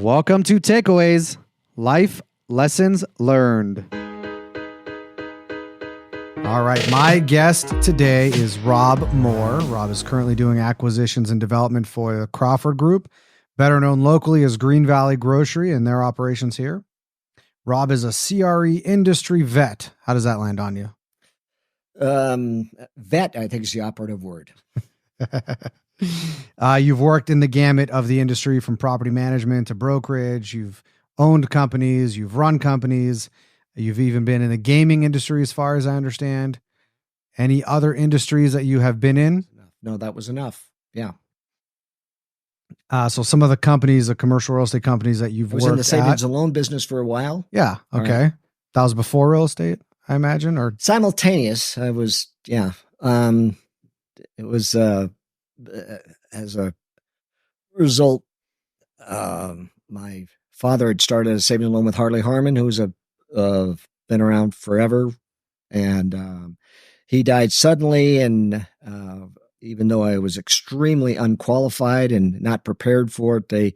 Welcome to Takeaways, Life Lessons Learned. All right, my guest today is Rob Moore. Rob is currently doing acquisitions and development for the Crawford Group, better known locally as Green Valley Grocery and their operations here. Rob is a CRE industry vet. How does that land on you? Vet, I think, is the operative word. You've worked in the gamut of the industry from property management to brokerage. You've owned companies. You've run companies. You've even been in the gaming industry, as far as I understand. Any other industries that you have been in? No, that was enough. Yeah. So some of the companies, the commercial real estate companies that you've worked at. I was in the savings and loan business for a while. Yeah. Okay. Right. That was before real estate, I imagine, or simultaneous. I was, yeah. It was, as a result, my father had started a savings and loan with Harley Harmon, who's been around forever. And, he died suddenly. And, even though I was extremely unqualified and not prepared for it, they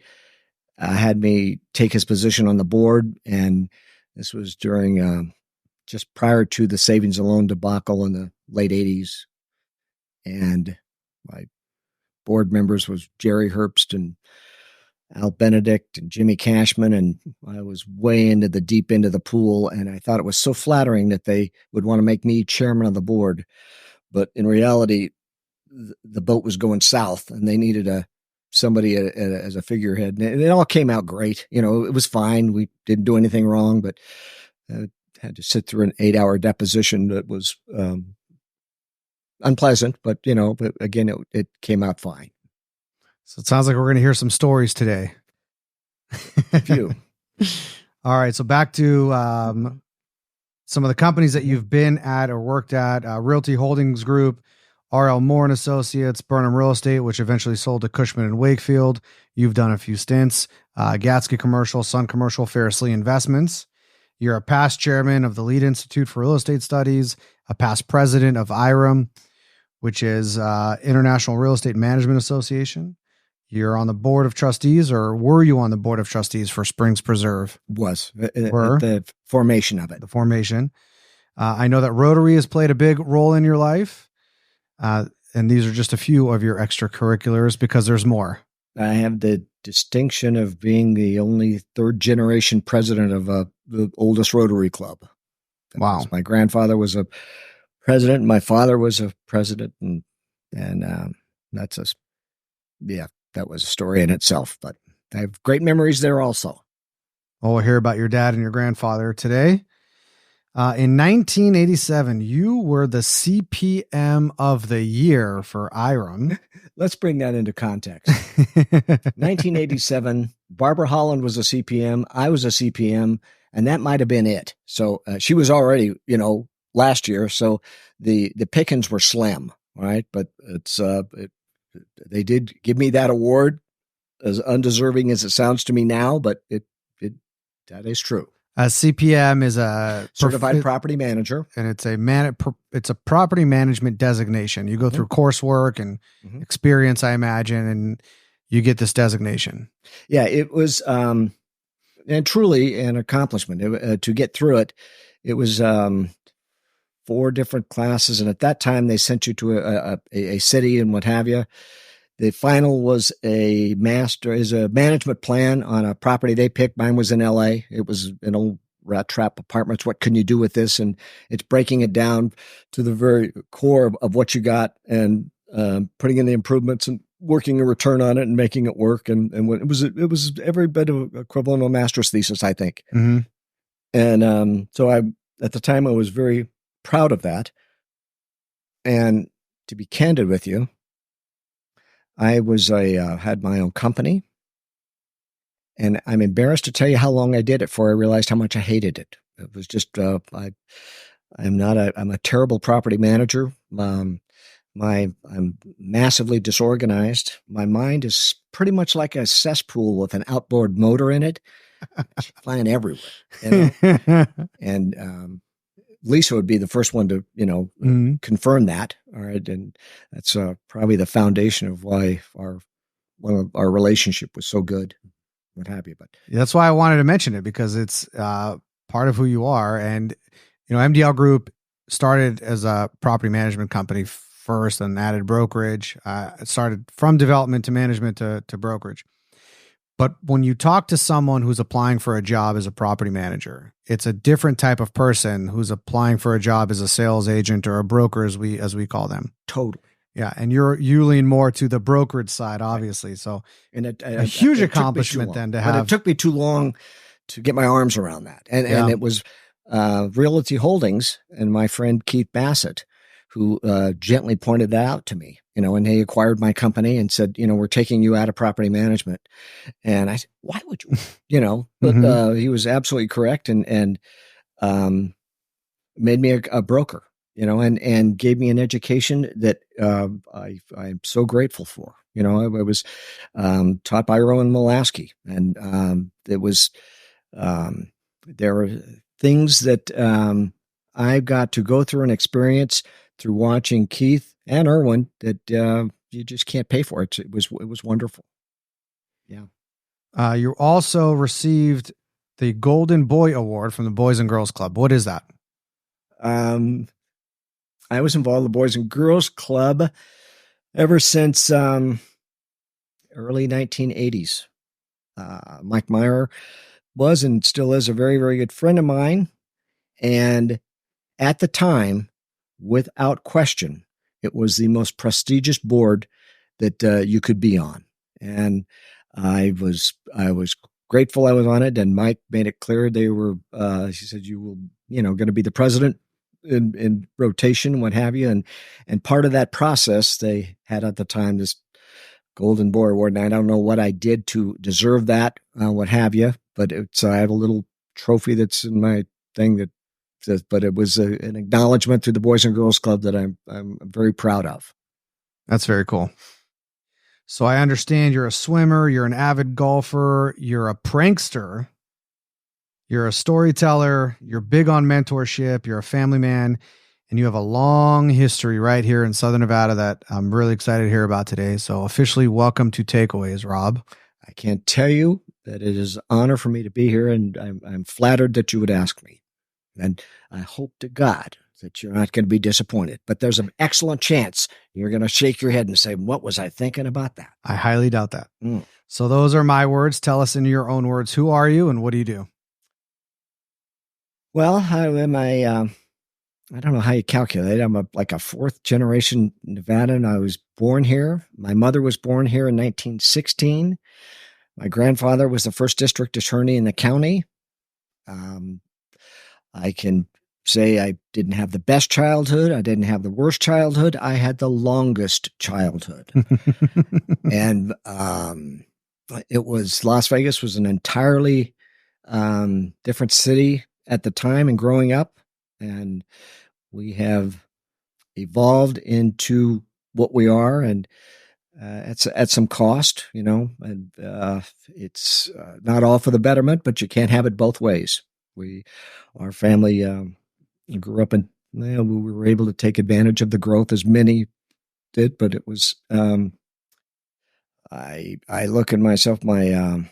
had me take his position on the board. And this was during just prior to the savings and loan debacle in the late 80s. And my board members was Jerry Herbst and Al Benedict and Jimmy Cashman. And I was way into the deep end of the pool. And I thought it was so flattering that they would want to make me chairman of the board. But in reality, the boat was going south and they needed somebody as a figurehead. And it all came out great. You know, it was fine. We didn't do anything wrong, but I had to sit through an 8-hour deposition that was unpleasant, but again, it came out fine. So it sounds like we're going to hear some stories today. A few. All right. So back to some of the companies that you've been at or worked at, Realty Holdings Group, R.L. Moore and Associates, Burnham Real Estate, which eventually sold to Cushman and Wakefield. You've done a few stints, Gatsky Commercial, Sun Commercial, Ferris Lee Investments. You're a past chairman of the Lead Institute for Real Estate Studies, a past president of IREM, which is International Real Estate Management Association. You're on the board of trustees, or were you on the board of trustees for Springs Preserve? Was. The formation of it. The formation. I know that Rotary has played a big role in your life. And these are just a few of your extracurriculars because there's more. I have the distinction of being the only third generation president of the oldest Rotary Club. Wow. My grandfather was a president. And my father was a president. And that was a story in itself, but I have great memories there also. Well, we'll hear about your dad and your grandfather today. In 1987, you were the CPM of the year for IREM. Let's bring that into context. 1987, Barbara Holland was a CPM. I was a CPM, and that might have been it. So she was already, last year. So the pickings were slim, right? But they did give me that award, as undeserving as it sounds to me now, but that is true. A CPM is a certified property manager, and it's a property management designation. You go through coursework and experience, I imagine, and you get this designation. Yeah, it was, and truly an accomplishment to get through it. It was 4 different classes, and at that time they sent you to a city and what have you. The final was a management plan on a property they picked. Mine was in LA. It was an old rat trap apartments. What can you do with this? And it's breaking it down to the very core of what you got and putting in the improvements and working a return on it and making it work. And it was every bit of equivalent of a master's thesis, I think. Mm-hmm. And so at the time I was very proud of that. And to be candid with you, I had my own company, and I'm embarrassed to tell you how long I did it before I realized how much I hated it. It was just, I'm a terrible property manager. I'm massively disorganized. My mind is pretty much like a cesspool with an outboard motor in it, flying everywhere. And Lisa would be the first one to, confirm that. All right. And that's probably the foundation of why one of our relationship was so good. what have you. But That's why I wanted to mention it, because it's part of who you are. And, MDL Group started as a property management company first and added brokerage. It started from development to management to brokerage. But when you talk to someone who's applying for a job as a property manager, it's a different type of person who's applying for a job as a sales agent or a broker, as we call them. totally. Yeah, and you lean more to the brokerage side, obviously. So, and a huge accomplishment then to have. But it took me too long to get my arms around that, and it was Realty Holdings and my friend Keith Bassett who gently pointed that out to me. And they acquired my company and said, we're taking you out of property management. And I said, why would you? But he was absolutely correct, and made me a broker. And gave me an education that I'm so grateful for. I was taught by Rowan Molaski, and it was there were things that I got to go through and experience through watching Keith and Erwin that you just can't pay for. It was wonderful. Yeah. You also received the Golden Boy Award from the Boys and Girls Club. What is that? I was involved in the Boys and Girls Club ever since early 1980s. Mike Meyer was and still is a very, very good friend of mine. And at the time, without question, it was the most prestigious board that you could be on. And I was grateful I was on it. And Mike made it clear he said, you will, going to be the president in rotation, what have you. And part of that process, they had at the time this Golden Boy Award. And I don't know what I did to deserve that, what have you, but I have a little trophy that's in my thing but it was an acknowledgement through the Boys and Girls Club that I'm very proud of. That's very cool. So I understand you're a swimmer, you're an avid golfer, you're a prankster, you're a storyteller, you're big on mentorship, you're a family man, and you have a long history right here in Southern Nevada that I'm really excited to hear about today. So officially welcome to Takeaways, Rob. I can't tell you that it is an honor for me to be here, and I'm flattered that you would ask me. And I hope to God that you're not going to be disappointed. But there's an excellent chance you're going to shake your head and say, what was I thinking about that? I highly doubt that. So those are my words. Tell us in your own words, who are you and what do you do? Well, I don't know how you calculate. I'm like a fourth generation Nevadan. I was born here. My mother was born here in 1916. My grandfather was the first district attorney in the county. I can say I didn't have the best childhood. I didn't have the worst childhood. I had the longest childhood. And Las Vegas was an entirely different city at the time and growing up. And we have evolved into what we are, and at some cost, and it's not all for the betterment, but you can't have it both ways. Our family grew up and we were able to take advantage of the growth as many did, but it was, I look at myself, one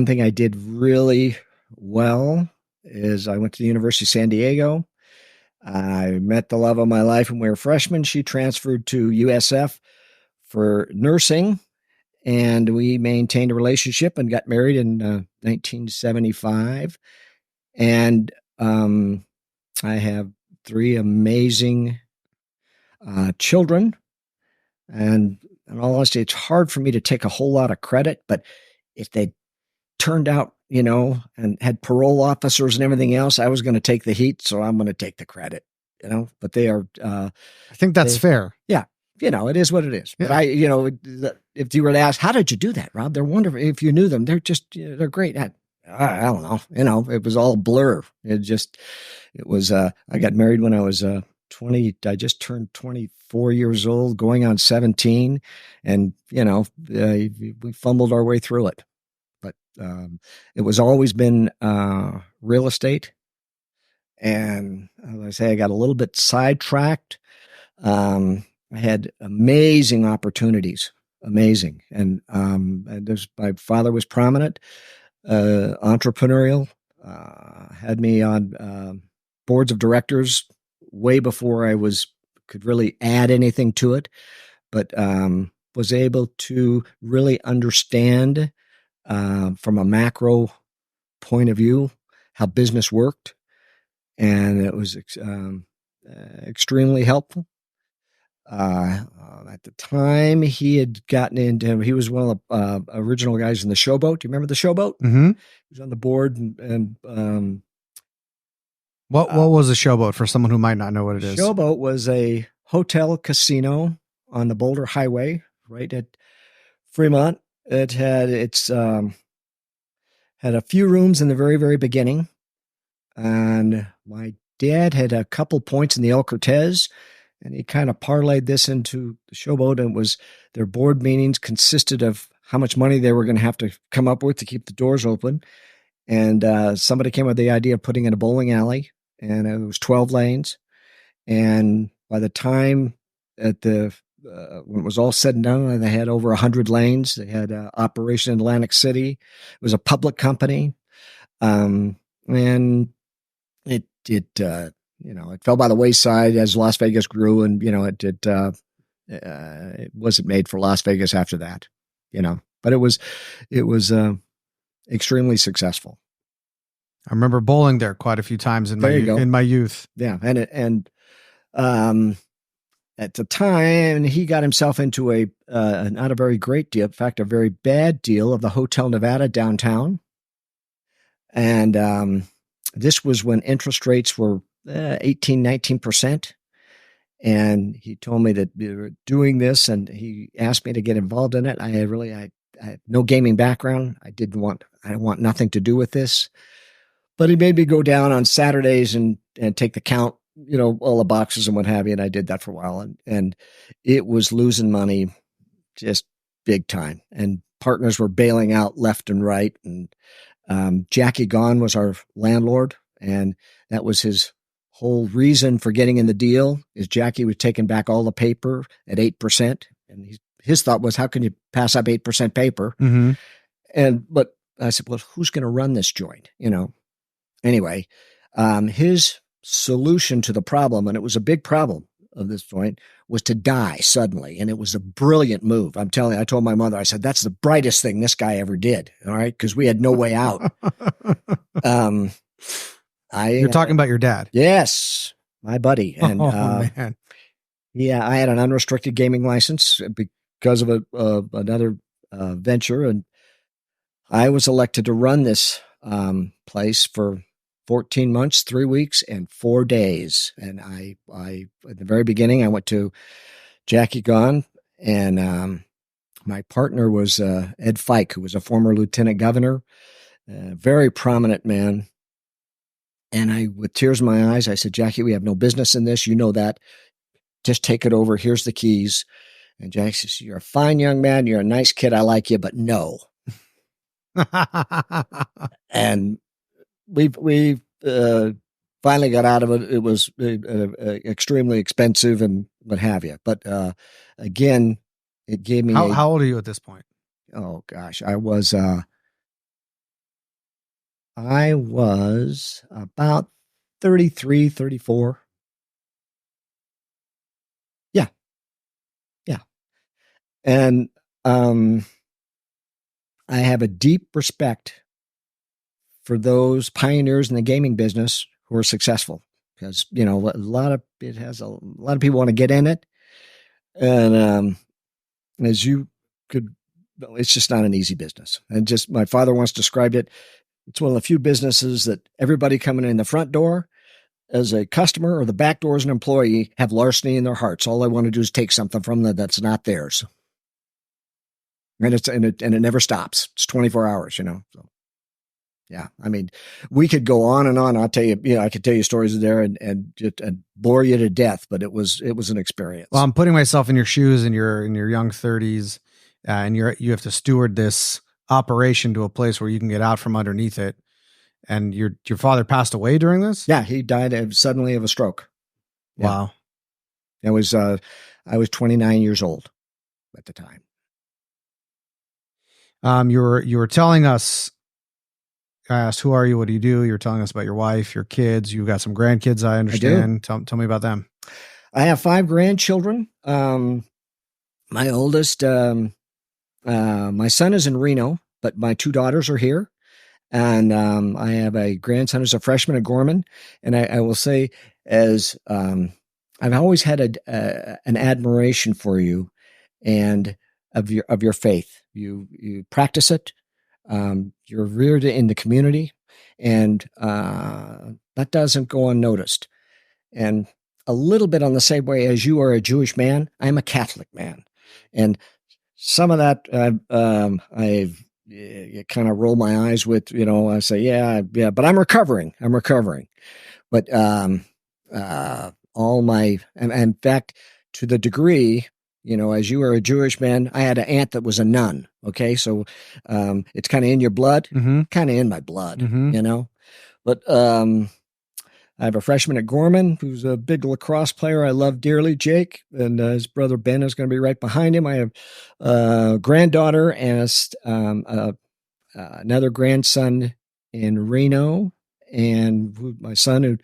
thing I did really well is I went to the University of San Diego. I met the love of my life when we were freshmen. She transferred to USF for nursing, and we maintained a relationship and got married in 1975. And I have 3 amazing children. And in all honesty, it's hard for me to take a whole lot of credit, but if they turned out, and had parole officers and everything else, I was going to take the heat, so I'm going to take the credit, but they are, I think that's fair. Yeah. It is what it is. Yeah. But if you were to ask, how did you do that, Rob? They're wonderful. If you knew them, they're just, they're great. I don't know. It was all a blur. It was, I got married when I was 20. I just turned 24 years old, going on 17. And, we fumbled our way through it. But it was always been real estate. And as I say, I got a little bit sidetracked. I had amazing opportunities amazing. And my father was prominent, entrepreneurial, had me on boards of directors way before I could really add anything to it, but was able to really understand from a macro point of view how business worked, and it was extremely helpful. At the time, he had gotten into. He was one of the original guys in the Showboat. Do you remember the Showboat? Mm-hmm. He was on the board, and what was a Showboat for someone who might not know what it is? Showboat was a hotel casino on the Boulder Highway, right at Fremont. It had had a few rooms in the very, very beginning, and my dad had a couple points in the El Cortez, and he kind of parlayed this into the Showboat. And their board meetings consisted of how much money they were going to have to come up with to keep the doors open. And somebody came up with the idea of putting in a bowling alley, and it was 12 lanes. And by the time when it was all said and done, they had over 100 lanes. They had operation in Atlantic City. It was a public company, and it fell by the wayside as Las Vegas grew, and it wasn't made for Las Vegas after that, but it was extremely successful. I remember bowling there quite a few times in my youth. Yeah, and at the time, he got himself into a not a very great deal, in fact, a very bad deal of the Hotel Nevada downtown. And this was when interest rates were 18, 19%. And he told me that we were doing this, and he asked me to get involved in it. I had no gaming background. I want nothing to do with this. But he made me go down on Saturdays and take the count, all the boxes and what have you. And I did that for a while. And it was losing money just big time. And partners were bailing out left and right. And Jackie Gahn was our landlord. And that was his whole reason for getting in the deal, is Jackie was taking back all the paper at 8%. And his thought was, how can you pass up 8% paper? Mm-hmm. But I said, well, who's going to run this joint? Anyway, his solution to the problem, and it was a big problem of this joint, was to die suddenly. And it was a brilliant move. I told my mother, I said, that's the brightest thing this guy ever did. All right. Cause we had no way out. You're talking about your dad. Yes. My buddy. And, man. Yeah, I had an unrestricted gaming license because of another venture. And I was elected to run this place for 14 months, 3 weeks, and 4 days. And I at the very beginning, I went to Jackie Gahn, and my partner was Ed Fike, who was a former lieutenant governor, a very prominent man. And with tears in my eyes, I said, Jackie, we have no business in this. You know that. Just take it over. Here's the keys. And Jackie says, you're a fine young man. You're a nice kid. I like you, but no. And we finally got out of it. It was extremely expensive and what have you. But again, it gave me. How old are you at this point? Oh gosh, I was about 33, 34. Yeah. Yeah. And I have a deep respect for those pioneers in the gaming business who are successful, because a lot of people want to get in it, and as you could, it's just not an easy business. And just my father once described it. It's one of the few businesses that everybody coming in the front door as a customer or the back door as an employee have larceny in their hearts. All they want to do is take something from them that's not theirs. And it never stops. It's 24 hours, So, yeah. I mean, we could go on and on. I'll tell you, I could tell you stories there and just bore you to death, but it was an experience. Well, I'm putting myself in your shoes in your young 30s, and you have to steward this operation to a place where you can get out from underneath it. And your father passed away during this? Yeah, he died suddenly of a stroke. Yeah. Wow. I was 29 years old at the time. You were telling us. I asked, "Who are you? What do you do?" You're telling us about your wife, your kids. You've got some grandkids. I I do. understand. Tell me about them. I have 5 grandchildren. My oldest, my son is in Reno, but my 2 daughters are here. And I have a grandson who's a freshman at Gorman. And I will say, as I've always had an admiration for you and of your faith. You practice it. You're reared in the community, and that doesn't go unnoticed. And a little bit on the same way as you are a Jewish man, I'm a Catholic man, and some of that I've kind of roll my eyes with. I say, yeah, but I'm recovering. But all my, and in fact, to the degree, as you are a Jewish man, I had an aunt that was a nun. Okay, so it's kind of in your blood, Mm-hmm. kind of in my blood, Mm-hmm. But I have a freshman at Gorman who's a big lacrosse player I love dearly, Jake, and his brother Ben is going to be right behind him. I have a granddaughter and another grandson in Reno, and my son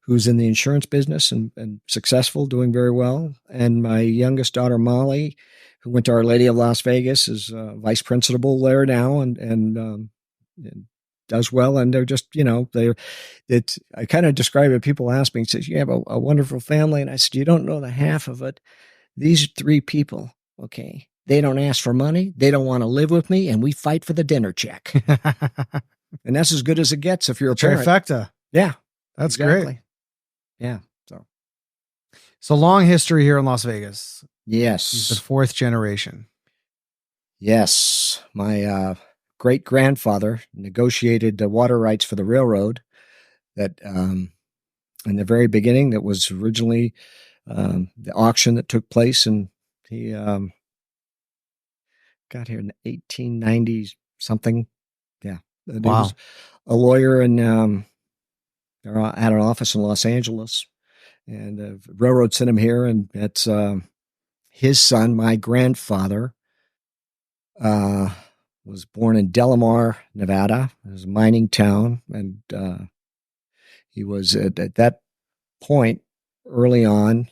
who's in the insurance business and successful, doing very well, and my youngest daughter Molly, who went to Our Lady of Las Vegas, is vice principal there now, and does well. And they're just, I kind of describe it. People ask me, says, you have a wonderful family. And I said, you don't know the half of it. These 3 people, okay, they don't ask for money. They don't want to live with me. And we fight for the dinner check. And that's as good as it gets if you're a parent. Trifecta. Yeah. That's exactly. great. Yeah. So long history here in Las Vegas. Yes. The 4th generation. Yes. My great grandfather negotiated the water rights for the railroad that in the very beginning, that was originally the auction that took place. And he got here in the 1890s something. Yeah. And Wow. He was a lawyer and had an office in Los Angeles. And the railroad sent him here. And that's his son, my grandfather, was born in Delamar, Nevada. It was a mining town. And he was at that point early on,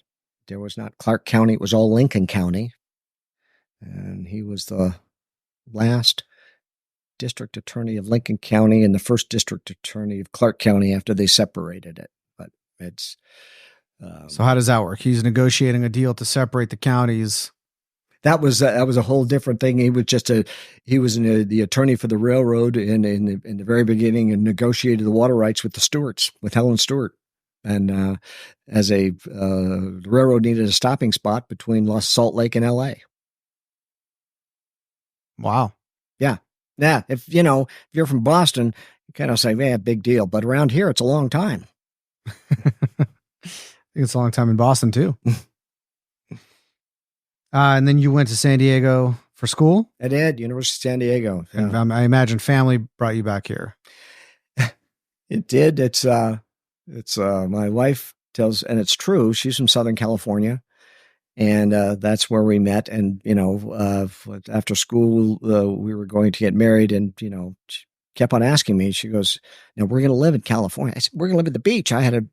there was not Clark County, it was all Lincoln County. And he was the last district attorney of Lincoln County and the first district attorney of Clark County after they separated it. But it's so how does that work? He's negotiating a deal to separate the counties. That was a whole different thing. He was the attorney for the railroad in the very beginning, and negotiated the water rights with the Stewarts, with Helen Stewart. And as the railroad needed a stopping spot between Salt Lake and L.A. Wow. Yeah. Yeah. If you're from Boston, you kind of say, yeah, big deal. But around here, it's a long time. I think it's a long time in Boston too. And then you went to San Diego for school? I did, University of San Diego. Yeah. And I imagine family brought you back here. It did. It's my wife tells, and it's true, she's from Southern California. And that's where we met. And, after school, we were going to get married. And, she kept on asking me. She goes, now we're going to live in California. I said, we're going to live at the beach. I had a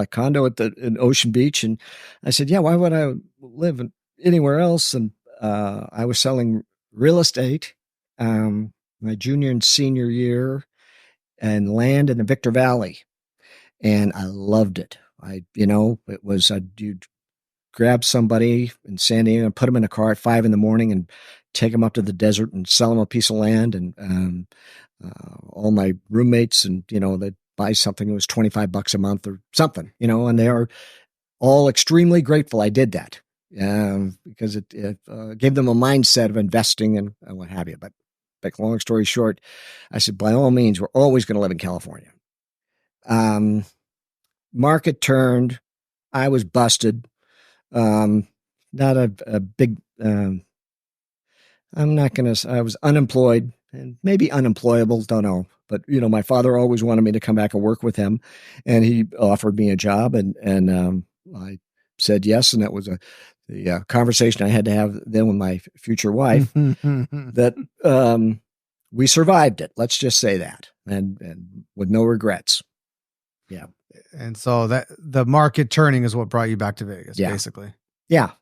condo in Ocean Beach. And I said, yeah, why would I live anywhere else? And I was selling real estate my junior and senior year, and land in the Victor Valley. And I loved it. It was, you'd grab somebody in San Diego and put them in a car at 5 a.m. and take them up to the desert and sell them a piece of land. And all my roommates, and, they'd buy something that was $25 a month or something, and they are all extremely grateful I did that. Because it gave them a mindset of investing and what have you. But make a long story short, I said, by all means, we're always going to live in California. Market turned. I was busted. Not a big, I'm not going to, I was unemployed and maybe unemployable. Don't know. But, my father always wanted me to come back and work with him, and he offered me a job, and I said yes. And that was the conversation I had to have then with my future wife that, we survived it. Let's just say that, and with no regrets. Yeah. And so that the market turning is what brought you back to Vegas, Yeah. basically. Yeah.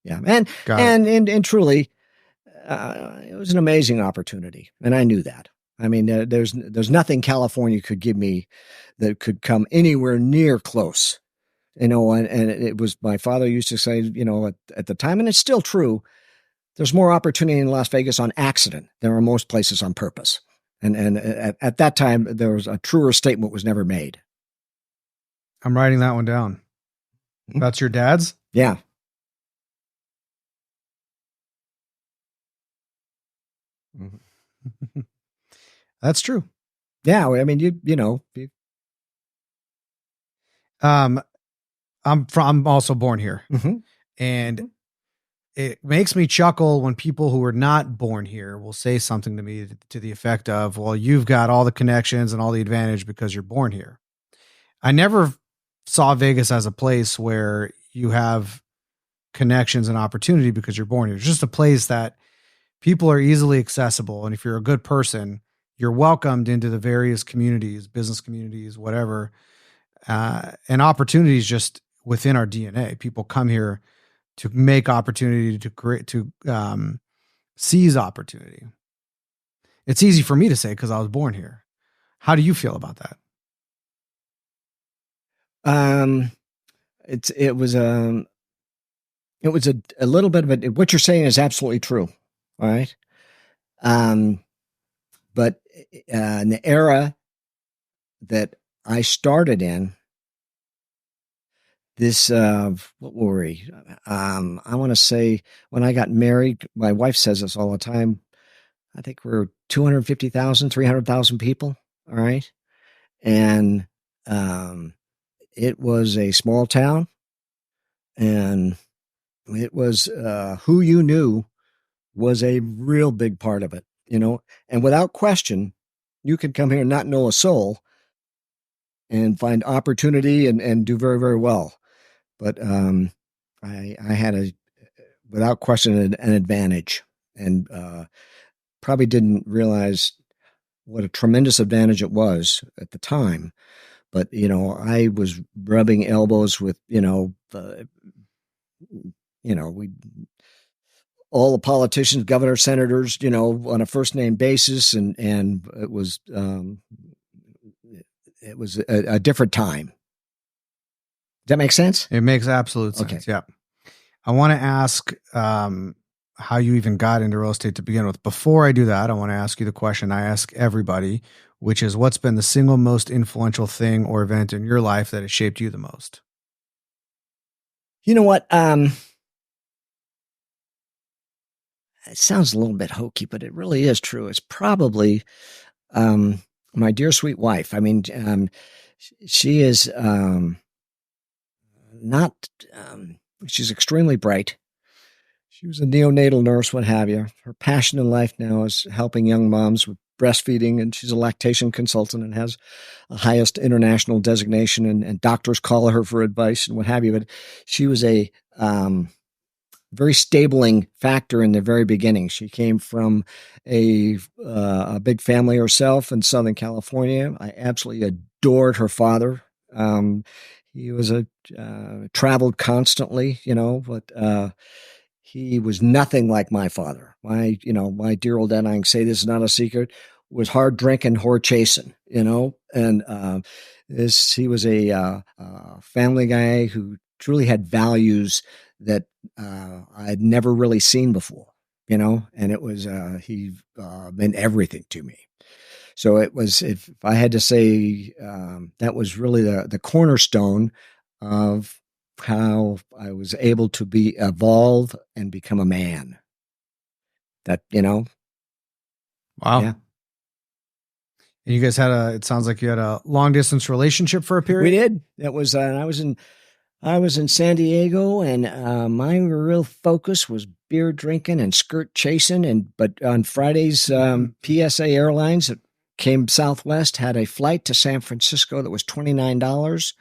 Yeah. And truly, it was an amazing opportunity. And I knew that. I mean, there's nothing California could give me that could come anywhere near close. And it was, my father used to say, at the time, and it's still true, there's more opportunity in Las Vegas on accident than there are most places on purpose. And at that time, there was a truer statement was never made. I'm writing that one down. That's your dad's? Yeah. That's true. Yeah. I mean, I'm also born here. Mm-hmm. And it makes me chuckle when people who are not born here will say something to me to the effect of, well, you've got all the connections and all the advantage because you're born here. I never saw Vegas as a place where you have connections and opportunity because you're born here. It's just a place that people are easily accessible. And if you're a good person, you're welcomed into the various communities, business communities, whatever, and opportunities just within our DNA. People come here to make opportunity, to create, to seize opportunity. It's easy for me to say because I was born here. How do you feel about that? It was a little bit of it. What you're saying is absolutely true. All right. But in the era that I started in, this, what were we? I want to say when I got married, my wife says this all the time. I think we're 250,000, 300,000 people. All right. And, it was a small town, and it was, who you knew was a real big part of it, and without question, you could come here and not know a soul and find opportunity and do very, very well. But, I had without question, an advantage, and, probably didn't realize what a tremendous advantage it was at the time. But, I was rubbing elbows with, we, all the politicians, governors, senators, on a first name basis. And it was a different time. Does that make sense? It makes absolute sense. Okay. Yeah. I want to ask, how you even got into real estate to begin with. Before I do that, I want to ask you the question I ask everybody, which is, what's been the single most influential thing or event in your life that has shaped you the most? You know what? It sounds a little bit hokey, but it really is true. It's probably, my dear sweet wife. I mean, she is, not, she's extremely bright. She was a neonatal nurse, what have you. Her passion in life now is helping young moms with breastfeeding, and she's a lactation consultant and has the highest international designation, and doctors call her for advice and what have you. But she was a, very stabling factor in the very beginning. She came from a big family herself in Southern California. I absolutely adored her father. He was traveled constantly, but, he was nothing like my father. My dear old dad, I can say this is not a secret, was hard drinking, whore chasing, and he was a family guy who truly had values that I'd never really seen before, and it was, he meant everything to me. So it was, if I had to say, that was really the cornerstone of how I was able to evolve and become a man. That, Wow. Yeah. And you guys it sounds like you had a long distance relationship for a period. We did. That was, I was in San Diego, and my real focus was beer drinking and skirt chasing. But on Fridays, PSA Airlines that came Southwest had a flight to San Francisco that was $29.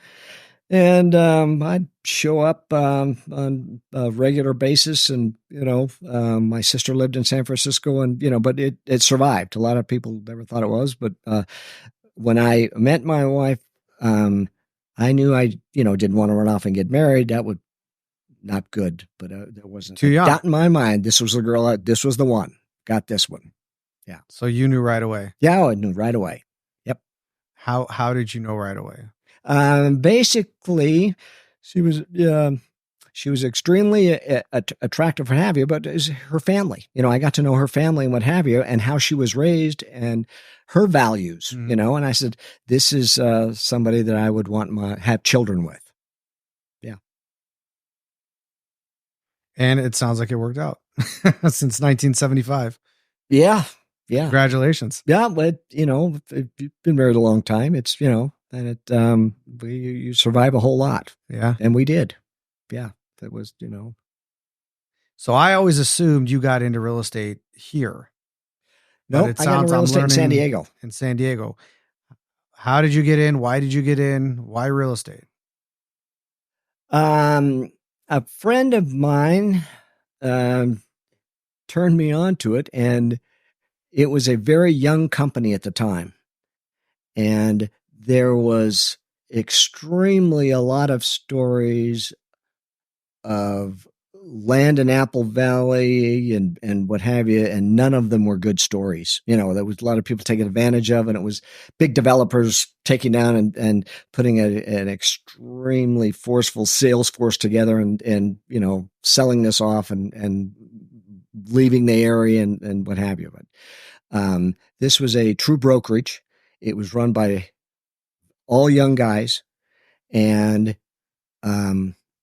And I'd show up on a regular basis. And, my sister lived in San Francisco, and, but it survived. A lot of people never thought it was. But when I met my wife, I knew I, didn't want to run off and get married. That would not good, but there wasn't Too a young. doubt in my mind. This was the girl. This was the one. Got this one. Yeah. So you knew right away. Yeah, I knew right away. Yep. How did you know right away? Basically, she was extremely attractive, what have you, but is her family. I got to know her family and what have you, and how she was raised and her values. Mhm. And I said, this is somebody that I would want have children with. Yeah. And it sounds like it worked out since 1975. Yeah. Yeah. Congratulations. Yeah. But, if you've been married a long time, it's, and you survive a whole lot. Yeah. And we did. Yeah. That was, So I always assumed you got into real estate here. No, I got into real estate in San Diego. In San Diego. How did you get in? Why did you get in? Why real estate? A friend of mine turned me on to it, and it was a very young company at the time. And there was extremely a lot of stories of land in Apple Valley and what have you, and none of them were good stories. There was a lot of people taking advantage of, and it was big developers taking down and putting an extremely forceful sales force together and selling this off and leaving the area and what have you. But this was a true brokerage. It was run by all young guys, and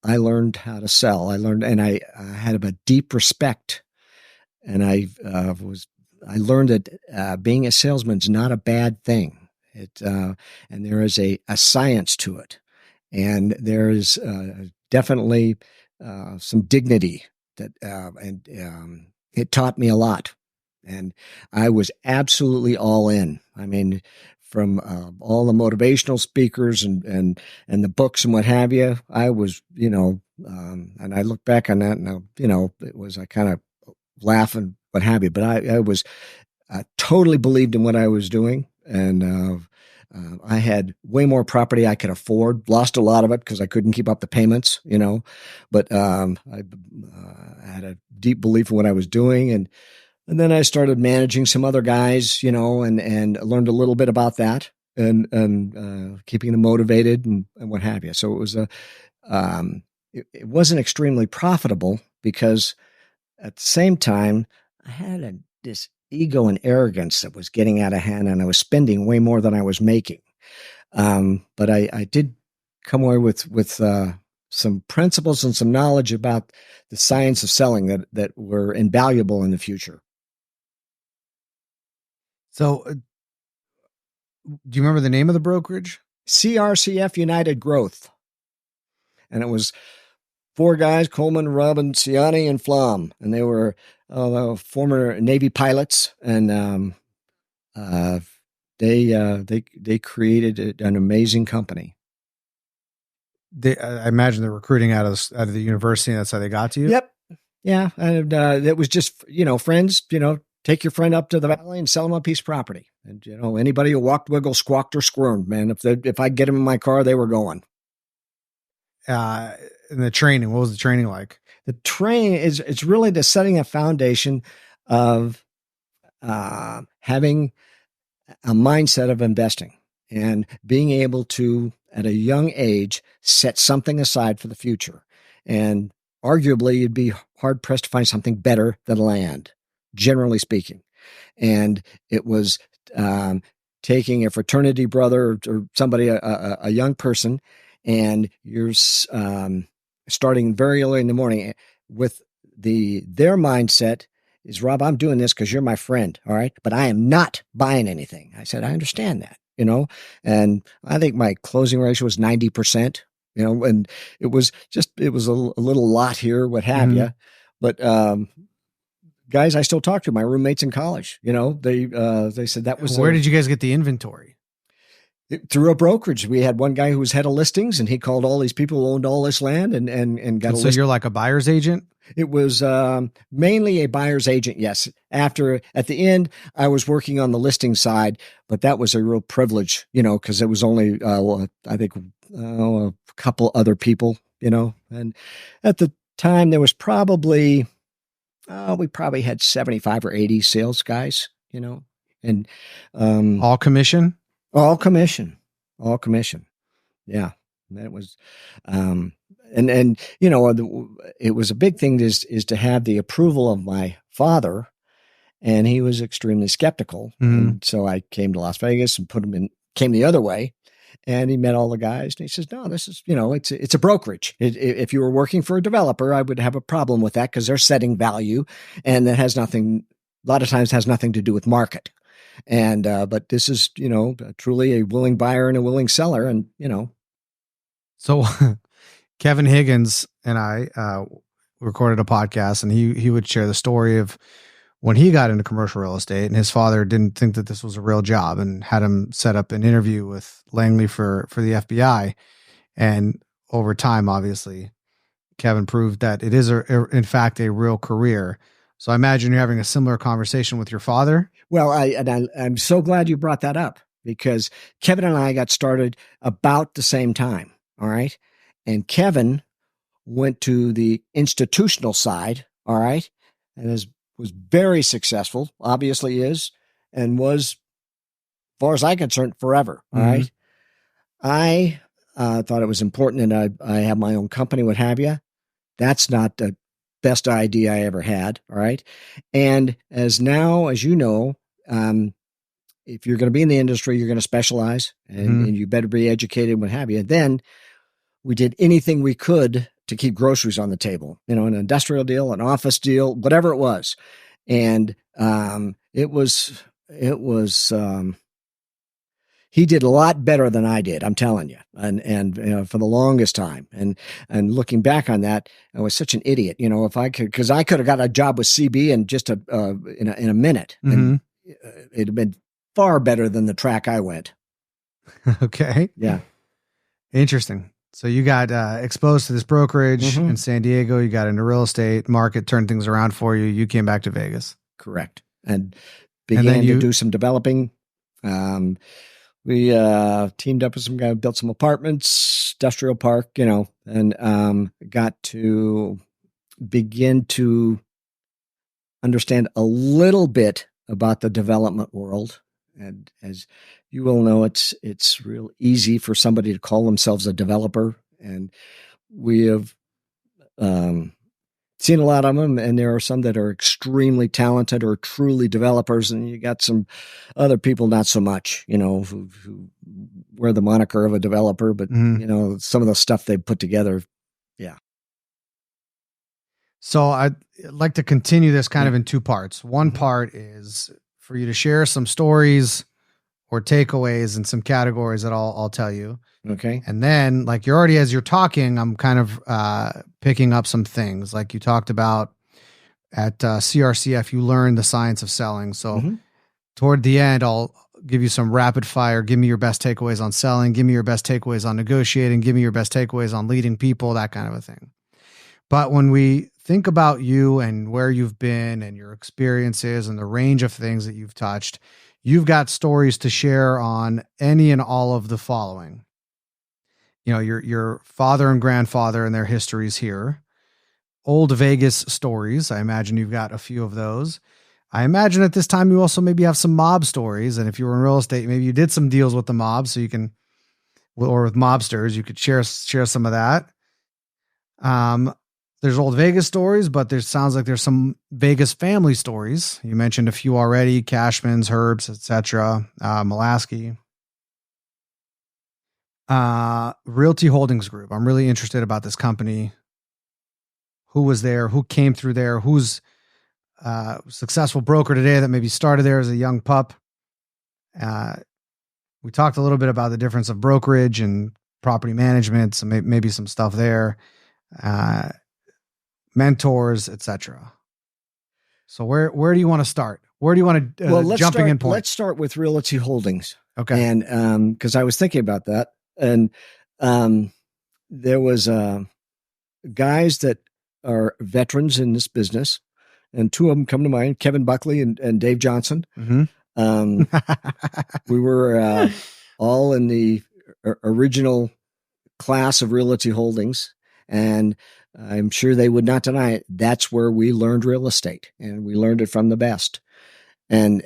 I learned how to sell. And I had a deep respect, and I learned that being a salesman is not a bad thing. And there is a science to it, and there is definitely some dignity that, and it taught me a lot. And I was absolutely all in. I mean, from all the motivational speakers and the books and what have you, I was, and I look back on that and, it was, I kind of laugh and what have you, but I totally believed in what I was doing. And I had way more property I could afford, lost a lot of it because I couldn't keep up the payments, but I had a deep belief in what I was doing. And then I started managing some other guys, and learned a little bit about that and keeping them motivated and what have you. So it was it wasn't extremely profitable because at the same time I had this ego and arrogance that was getting out of hand, and I was spending way more than I was making. But I did come away with some principles and some knowledge about the science of selling that were invaluable in the future. So, do you remember the name of the brokerage? CRCF United Growth. And it was four guys, Coleman, Robin, Ciani, and Flom. And they were former Navy pilots. And they created an amazing company. I imagine they're recruiting out of the university. And that's how they got to you. Yep. Yeah. And it was just, friends, take your friend up to the valley and sell him a piece of property. And, anybody who walked, wiggled, squawked, or squirmed, man, if I get them in my car, they were going. And the training, what was the training like? The training it's really the setting a foundation of having a mindset of investing and being able to, at a young age, set something aside for the future. And arguably, you'd be hard pressed to find something better than land, generally speaking. And it was taking a fraternity brother or somebody, a young person, and you're starting very early in the morning with their mindset is, Rob, I'm doing this because you're my friend, all right? But I am not buying anything. I said, I understand that, and I think my closing ratio was 90%, and it was a little lot here, what have you. But guys I still talk to, my roommates in college, they said that was. Where did you guys get the inventory? Through a brokerage. We had one guy who was head of listings, and he called all these people who owned all this land and got And a so list. you're like a buyer's agent? It was mainly a buyer's agent, yes. After, at the end, I was working on the listing side, but that was a real privilege, because it was only, I think, a couple other people, and at the time there was probably, we probably had 75 or 80 sales guys, and All commission? all commission, all commission. Yeah, that was, and it was a big thing is to have the approval of my father, and he was extremely skeptical. And so I came to Las Vegas and came the other way, and he met all the guys, and he says, "No, this is, it's a brokerage. If you were working for a developer, I would have a problem with that because they're setting value, and that has nothing. A lot of times has nothing to do with market." And but this is, truly a willing buyer and a willing seller, and So Kevin Higgins and I recorded a podcast, and he would share the story of when he got into commercial real estate, and his father didn't think that this was a real job and had him set up an interview with Langley for the FBI. And over time, obviously, Kevin proved that it is in fact a real career. So I imagine you're having a similar conversation with your father. Well, I'm so glad you brought that up, because Kevin and I got started about the same time. All right. And Kevin went to the institutional side. All right. And was very successful, obviously is, and was, as far as I'm concerned, forever. All right. I thought it was important, and I have my own company, what have you. That's not the best idea I ever had. All right. And as you know, if you're going to be in the industry, you're going to specialize, and you better be educated and what have you. And then we did anything we could to keep groceries on the table, an industrial deal, an office deal, whatever it was. And it was he did a lot better than I did, I'm telling you. And for the longest time, and looking back on that, I was such an idiot. If I could, because I could have got a job with CB in just in a minute, and it'd have been far better than the track I went. Okay. Yeah. Interesting. So you got exposed to this brokerage in San Diego. You got into real estate, market turned things around for you. You came back to Vegas. Correct. And began to do some developing. We teamed up with some guy, built some apartments, industrial park, and got to begin to understand a little bit about the development world. And as you will know, it's real easy for somebody to call themselves a developer. And we have seen a lot of them, and there are some that are extremely talented or truly developers, and you got some other people not so much, who wear the moniker of a developer, but some of the stuff they put together. Yeah. So I'd like to continue this kind of in two parts. One part is for you to share some stories or takeaways in some categories that I'll tell you. Okay. And then, like, you're already, as you're talking, I'm kind of picking up some things. Like you talked about at CRCF, you learned the science of selling. So toward the end, I'll give you some rapid fire. Give me your best takeaways on selling. Give me your best takeaways on negotiating. Give me your best takeaways on leading people, that kind of a thing. But when we think about you and where you've been and your experiences and the range of things that you've touched, you've got stories to share on any and all of the following. Your father and grandfather and their histories here. Old Vegas stories. I imagine you've got a few of those. I imagine at this time you also maybe have some mob stories. And if you were in real estate, maybe you did some deals with the mob, so you can, or with mobsters, you could share some of that. There's old Vegas stories, but there sounds like there's some Vegas family stories. You mentioned a few already: Cashman's, Herbs, etc. Mulaski. Realty Holdings Group. I'm really interested about this company. Who was there? Who came through there? Who's successful broker today that maybe started there as a young pup? We talked a little bit about the difference of brokerage and property management, so maybe some stuff there. Mentors, etc. So where do you want to start? Where do you want to jumping in point? Let's start with Realty Holdings. Okay. And because I was thinking about that, and um, there was guys that are veterans in this business, and two of them come to mind: Kevin Buckley and Dave Johnson. Mm-hmm. Um, we were all in the original class of Realty Holdings, and I'm sure they would not deny it. That's where we learned real estate, and we learned it from the best. And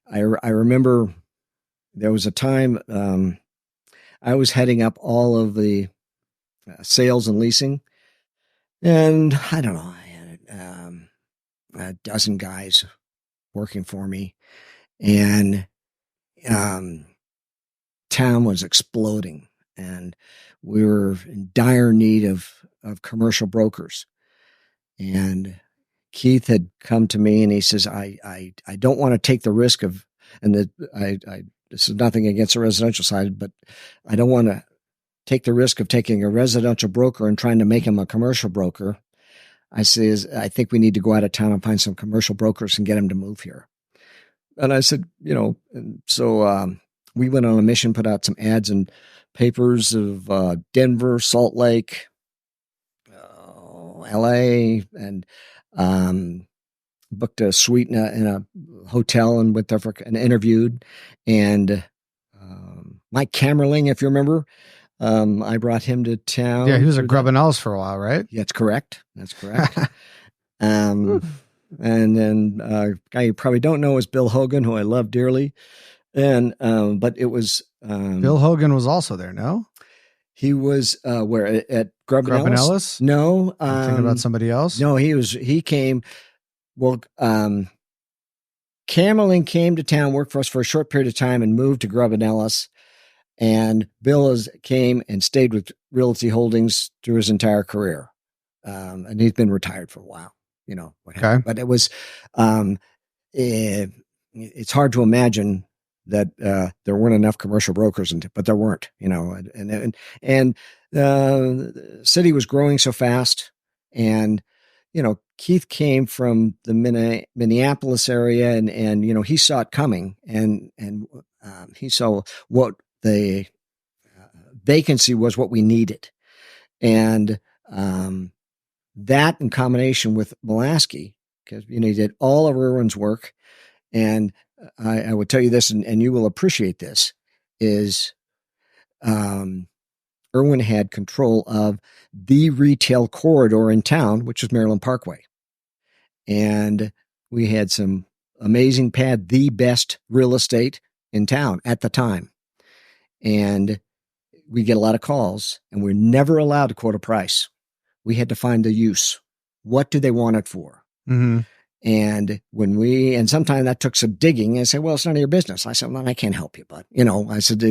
I remember there was a time I was heading up all of the sales and leasing, and I don't know, I had a dozen guys working for me, and um, town was exploding, and we were in dire need of commercial brokers. And Keith had come to me and he says, I don't want to take the risk of, and that I this is nothing against the residential side, but I don't want to take the risk of taking a residential broker and trying to make him a commercial broker. I says, I think we need to go out of town and find some commercial brokers and get them to move here. And I said, and so we went on a mission, put out some ads and papers of Denver, Salt Lake, LA, and booked a suite in a hotel and went there and interviewed. And Mike Kammerling, if you remember, I brought him to town. Yeah, he was at Grubb & Ellis for a while, right? That's correct. That's correct. And then a guy you probably don't know is Bill Hogan, who I love dearly. And but it was Bill Hogan was also there, no? He was where at Grubb & Ellis? No, I'm thinking about somebody else. No, he came. Well, Camerling came to town, worked for us for a short period of time, and moved to Grubb & Ellis. And Bill came and stayed with Realty Holdings through his entire career, and he's been retired for a while. Okay. But it was, it's hard to imagine that there weren't enough commercial brokers, but there weren't. And the city was growing so fast, and Keith came from the Minneapolis area, and he saw it coming, and he saw what the vacancy was, what we needed, and that in combination with Mulaski, because he did all of Irwin's work, and I would tell you this, and you will appreciate this, is Irwin had control of the retail corridor in town, which was Maryland Parkway. And we had some amazing the best real estate in town at the time. And we get a lot of calls, and we're never allowed to quote a price. We had to find the use. What do they want it for? Mm-hmm. And sometimes that took some digging, and say, well, it's none of your business. I said, well, I can't help you, but I said,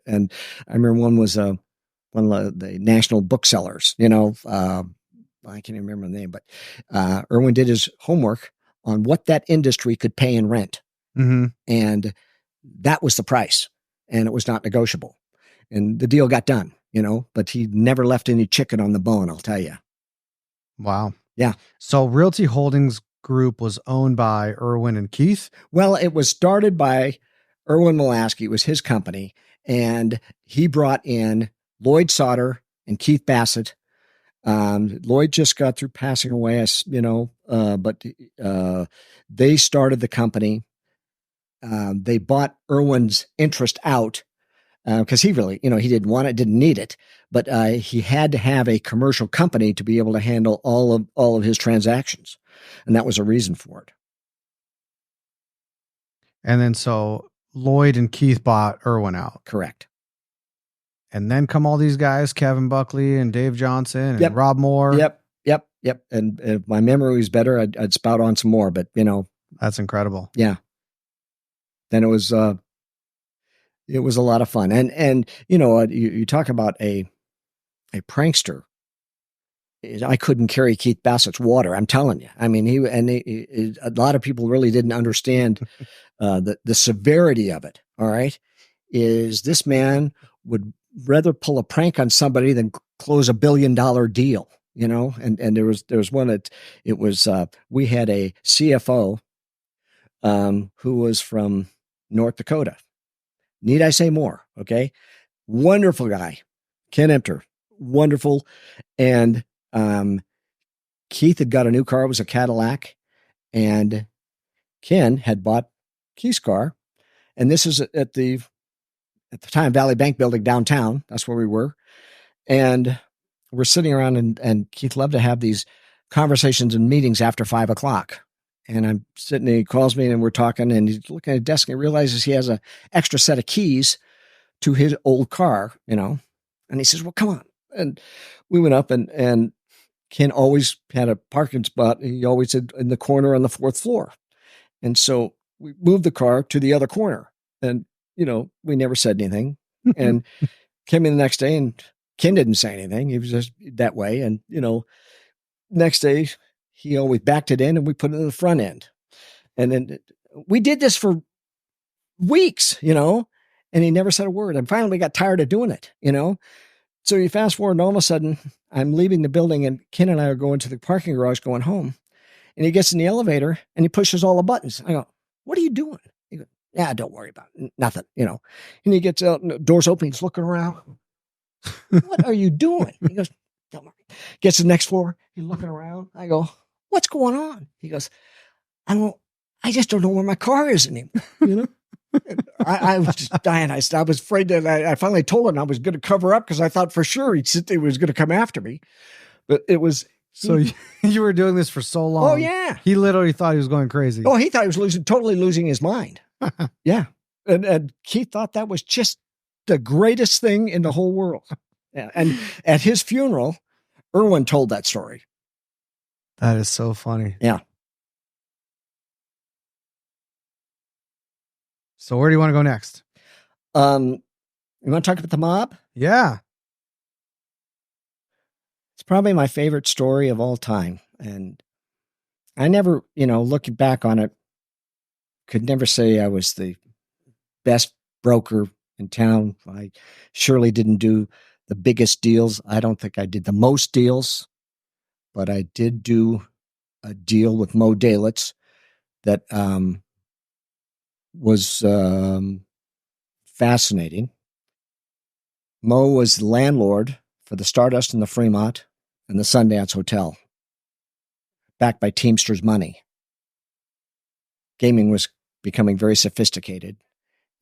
and I remember one was one of the national booksellers, I can't even remember the name, but Irwin did his homework on what that industry could pay in rent. Mm-hmm. And that was the price, and it was not negotiable. And the deal got done, but he never left any chicken on the bone, I'll tell you. Wow. Yeah. So Realty Holdings Group was owned by Irwin and Keith? Well, it was started by Irwin Mulaski. It was his company, and he brought in Lloyd Sauter and Keith Bassett. Lloyd just got through passing away, but they started the company. They bought Irwin's interest out because he really, he didn't want it, didn't need it, but he had to have a commercial company to be able to handle all of his transactions, and that was a reason for it. And then so Lloyd and Keith bought Irwin out. Correct. And then come all these guys, Kevin Buckley and Dave Johnson and Rob Moore. Yep. And if my memory was better, I'd spout on some more, but that's incredible. Yeah. Then it was a lot of fun. And you talk about a prankster. I couldn't carry Keith Bassett's water. I'm telling you. I mean, a lot of people really didn't understand the severity of it. All right. Is this man would rather pull a prank on somebody than close $1 billion deal, and there was one that it was, we had a CFO, who was from North Dakota, Need I say more? Okay. Wonderful guy. Ken Empter. Wonderful. And Keith had got a new car. It was a Cadillac. And Ken had bought Keith's car. And this is at the time Valley Bank building downtown. That's where we were. And we're sitting around, and Keith loved to have these conversations and meetings after 5:00. And I'm sitting, and he calls me, and we're talking, and he's looking at his desk, and he realizes he has an extra set of keys to his old car, and he says, well, come on. And we went up, and Ken always had a parking spot. He always had in the corner on the 4th floor. And so we moved the car to the other corner, and, we never said anything. And came in the next day, and Ken didn't say anything. He was just that way. And, next day he always backed it in, and we put it in the front end. And then we did this for weeks, and he never said a word. And finally we got tired of doing it, So you fast forward, and all of a sudden I'm leaving the building, and Ken and I are going to the parking garage going home. And he gets in the elevator, and he pushes all the buttons. I go, what are you doing? He goes, yeah, don't worry about it. Nothing, And he gets out, and the doors open. He's looking around. What are you doing? He goes, don't worry. Gets to the next floor. He's looking around. I go, what's going on? He goes, I just don't know where my car is anymore. I was just dying. I was afraid that I finally told him I was going to cover up because I thought for sure he was going to come after me. But it was. So you were doing this for so long. Oh, yeah. He literally thought he was going crazy. Oh, he thought he was totally losing his mind. Yeah. And Keith thought that was just the greatest thing in the whole world. Yeah. And at his funeral, Irwin told that story. That is so funny. Yeah. So where do you want to go next? You want to talk about the mob? Yeah. It's probably my favorite story of all time. And I never, looking back on it, could never say I was the best broker in town. I surely didn't do the biggest deals. I don't think I did the most deals, but I did do a deal with Mo Dalitz that was fascinating. Mo was the landlord for the Stardust and the Fremont and the Sundance Hotel, backed by Teamsters money. Gaming was becoming very sophisticated,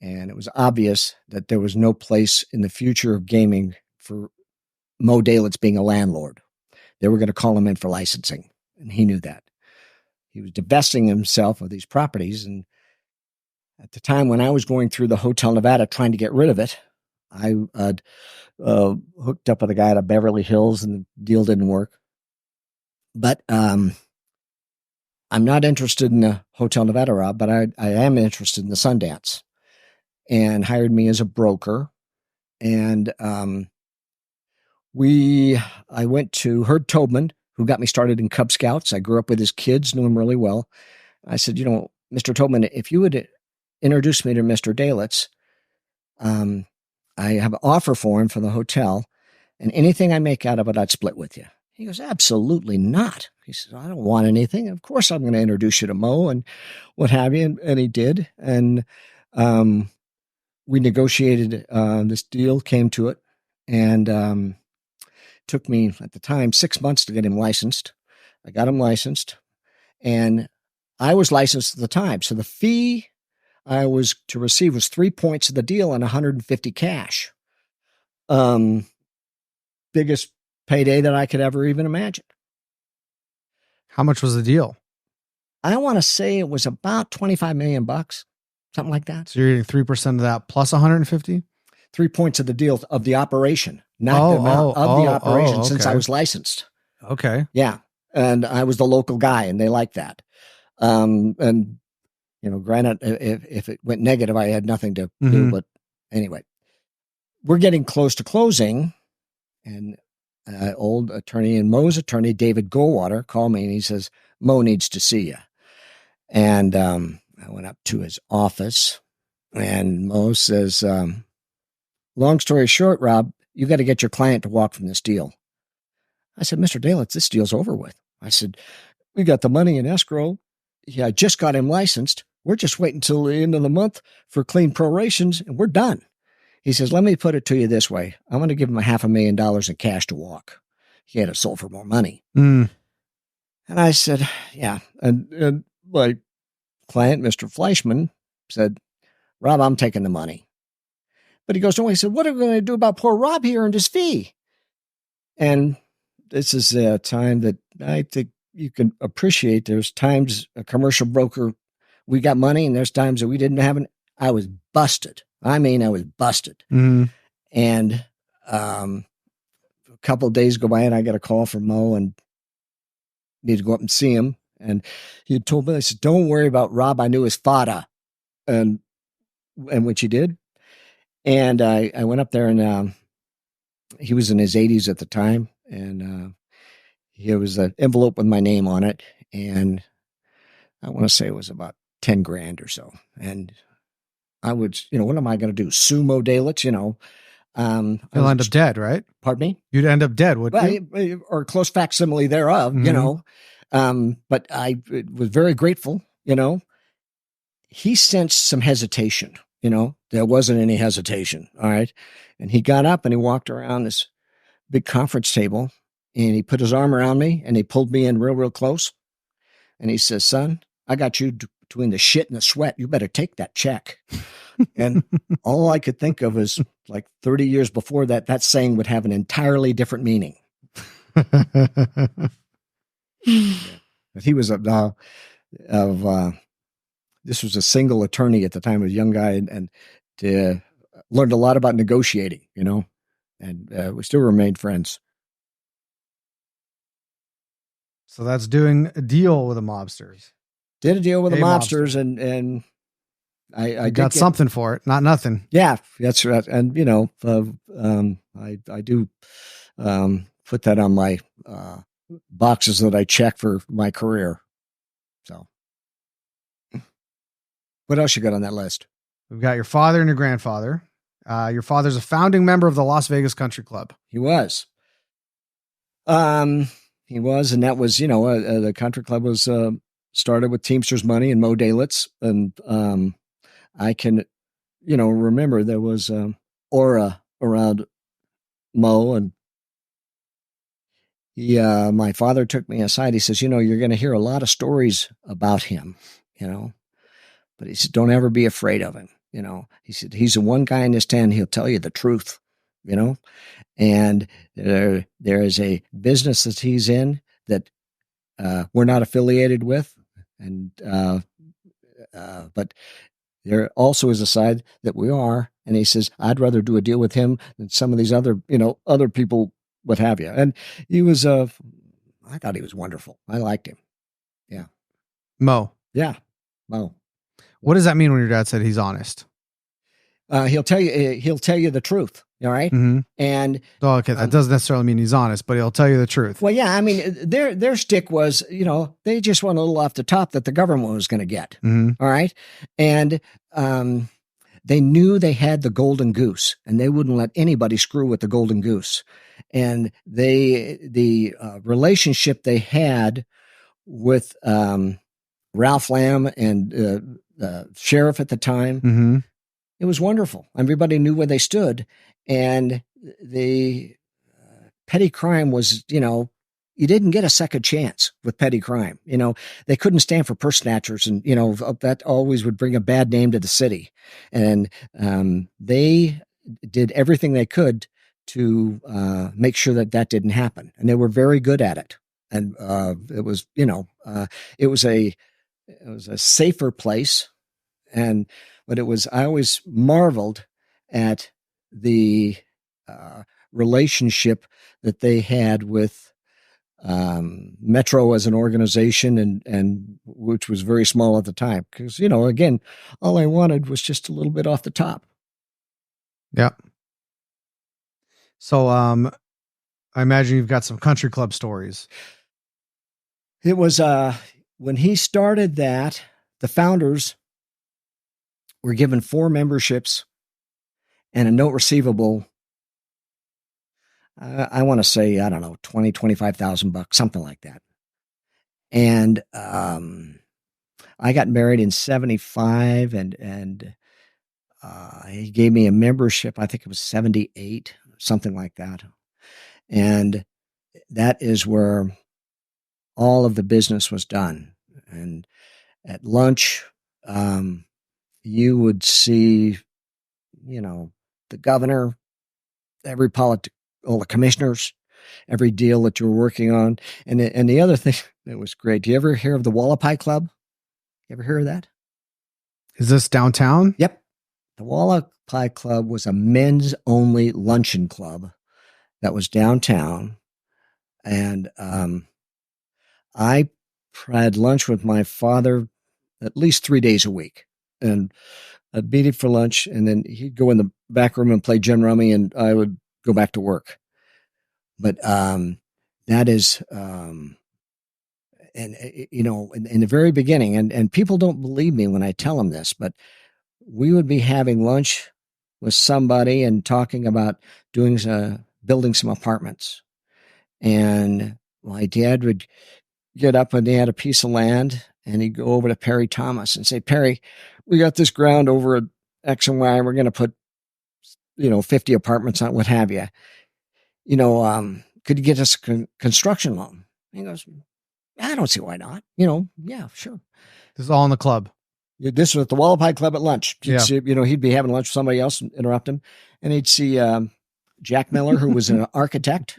and it was obvious that there was no place in the future of gaming for Mo Dalitz being a landlord. They were going to call him in for licensing, and he knew that. He was divesting himself of these properties, and at the time when I was going through the Hotel Nevada trying to get rid of it, I hooked up with a guy out of Beverly Hills, and the deal didn't work. But I'm not interested in the Hotel Nevada, Rob, but I am interested in the Sundance, and hired me as a broker. And I went to Herb Tobman, who got me started in Cub Scouts. I grew up with his kids, knew him really well. I said, Mr. Tobman, if you would introduce me to Mr. Dalitz, I have an offer for him for the hotel, and anything I make out of it, I'd split with you. He goes, absolutely not. He says, I don't want anything. Of course, I'm going to introduce you to Mo and what have you. And he did. And we negotiated this deal, came to it, and took me at the time 6 months to get him licensed. I got him licensed, and I was licensed at the time. So the fee I was to receive was 3 points of the deal and 150 cash. Biggest payday that I could ever even imagine. How much was the deal? I want to say it was about $25 million, something like that. So you're getting 3% of that plus 150? 3 points of the deal of the operation, not the amount of the operation, okay. since I was licensed. Okay. Yeah. And I was the local guy, and they liked that. And granted, if it went negative, I had nothing to do. But anyway, we're getting close to closing, and old attorney and Mo's attorney, David Goldwater, called me, and he says, Mo needs to see you. And I went up to his office, and Mo says, long story short, Rob, you got to get your client to walk from this deal. I said, Mr. Dalitz, this deal's over with. I said, we got the money in escrow. Yeah, I just got him licensed. we're just waiting until the end of the month for clean prorations, and we're done. He says, let me put it to you this way. I'm going to give him $500,000 in cash to walk. He had it sold for more money. Mm. And I said, yeah. And my client, Mr. Fleischman, said, Rob, I'm taking the money. But he goes, no, he said, what are we going to do about poor Rob here and his fee? And this is a time that I think you can appreciate. There's times a commercial broker, we got money, and there's times that we didn't have it. I was busted. I mean, I was busted. Mm-hmm. And a couple of days go by, and I got a call from Mo and need to go up and see him. And he had told me, I said, don't worry about Rob. I knew his father. And which he did. And I went up there, and he was in his 80s at the time. And he was an envelope with my name on it. And I want to say it was about 10 grand or so. And I would, what am I going to do? Sumo Dalits, You'll end up dead, right? Pardon me? You'd end up dead, wouldn't you? Or close facsimile thereof, But I was very grateful, He sensed some hesitation, There wasn't any hesitation, all right? And he got up and he walked around this big conference table, and he put his arm around me, and he pulled me in real, real close. And he says, son, I got you between the shit and the sweat. You better take that check. And all I could think of is like 30 years before that saying would have an entirely different meaning. But he was this was a single attorney at the time, a young guy, and learned a lot about negotiating, and we still remained friends. So that's doing a deal with the mobsters. Did a deal with the mobsters, and I got something for it, not nothing. Yeah, that's right. And I do put that on my boxes that I check for my career. So, what else you got on that list? We've got your father and your grandfather. Your father's a founding member of the Las Vegas Country Club. He was. He was, and that was, the country club was started with Teamsters money and Mo Dalits, and I can, remember there was aura around Mo, and my father took me aside. He says, you're going to hear a lot of stories about him, but he said, don't ever be afraid of him. He said, he's the one guy in this town, he'll tell you the truth, and there is a business that he's in that we're not affiliated with. And, but there also is a side that we are. And he says, I'd rather do a deal with him than some of these other, other people, what have you. And he was, I thought he was wonderful. I liked him. Yeah. Mo. Yeah. Mo. What does that mean when your dad said he's honest? He'll tell you the truth. All right. Mm-hmm. And okay, that doesn't necessarily mean he's honest, but he'll tell you the truth. Well, yeah, I mean, their stick was, they just went a little off the top that the government was going to get. Mm-hmm. All right. And they knew they had the golden goose, and they wouldn't let anybody screw with the golden goose. And the relationship they had with Ralph Lamb and the sheriff at the time, mm-hmm. It was wonderful. Everybody knew where they stood. And the petty crime was, you didn't get a second chance with petty crime. They couldn't stand for purse snatchers, and, that always would bring a bad name to the city. And they did everything they could to make sure that didn't happen. And they were very good at it. And it was, it was a safer place. But I always marveled at the relationship that they had with Metro as an organization, and which was very small at the time. Because, again, all I wanted was just a little bit off the top. Yeah. So I imagine you've got some country club stories. It was when he started that, the founders were given 4 memberships and a note receivable. I want to say, I don't know, $20,000, $25,000, something like that. And I got married in 75 and he gave me a membership. I think it was 78, something like that. And that is where all of the business was done. And at lunch, you would see, you know, the governor, all the commissioners, every deal that you were working on. And the other thing that was great, do you ever hear of the Wallapai Club? You ever hear of that? Is this downtown? Yep. The Wallapai Club was a men's only luncheon club that was downtown. And I had lunch with my father at least 3 days a week. And I'd meet him for lunch, and then he'd go in the back room and play gin rummy, and I would go back to work. But that is, and you know, in the very beginning, and people don't believe me when I tell them this, but we would be having lunch with somebody and talking about building some apartments. And my dad would get up when they had a piece of land, and he'd go over to Perry Thomas and say, Perry, we got this ground over at X and Y. We're going to put, 50 apartments on, what have you. Could you get us a construction loan? And he goes, I don't see why not. Yeah, sure. This is all in the club. This was at the Wallapai Club at lunch. Yeah. See, he'd be having lunch with somebody else and interrupt him. And he'd see Jack Miller, who was an architect.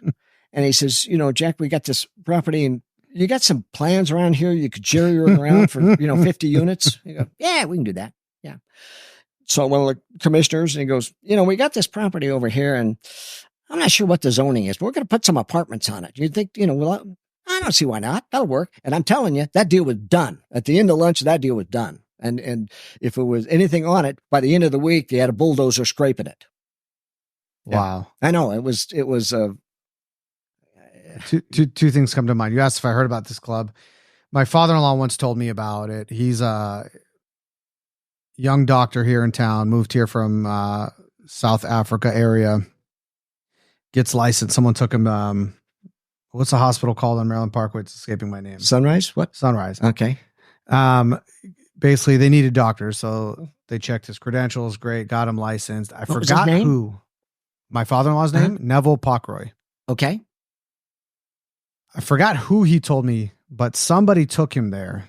And he says, Jack, we got this property and you got some plans around here you could jerry around for, 50 units. You go, yeah, we can do that. Yeah. So one of the commissioners, and he goes, we got this property over here and I'm not sure what the zoning is, but we're going to put some apartments on it. You think, well, I don't see why not. That'll work. And I'm telling you, that deal was done. At the end of lunch, that deal was done. And if it was anything on it, by the end of the week, they had a bulldozer scraping it. Wow. Yeah. I know. It was two things come to mind. You asked if I heard about this club. My father-in-law once told me about it. He's a young doctor here in town, moved here from South Africa area, gets licensed. Someone took him, what's the hospital called on Maryland Parkway? It's escaping my name. Sunrise? What? Sunrise. Okay. Basically, they needed doctors, so they checked his credentials. Great, got him licensed. I forgot who. My father-in-law's name? Neville Pockroy. Okay. I forgot who he told me, but somebody took him there.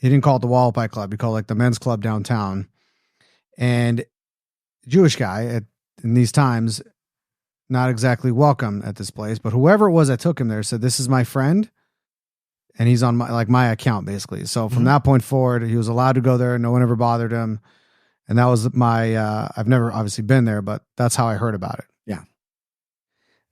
He didn't call it the Wallapai Club. He called it like the men's club downtown. And Jewish guy in these times, not exactly welcome at this place, but whoever it was that took him there said, this is my friend. And he's on my account basically. So from that point forward, he was allowed to go there. No one ever bothered him. And that was I've never obviously been there, but that's how I heard about it. Yeah.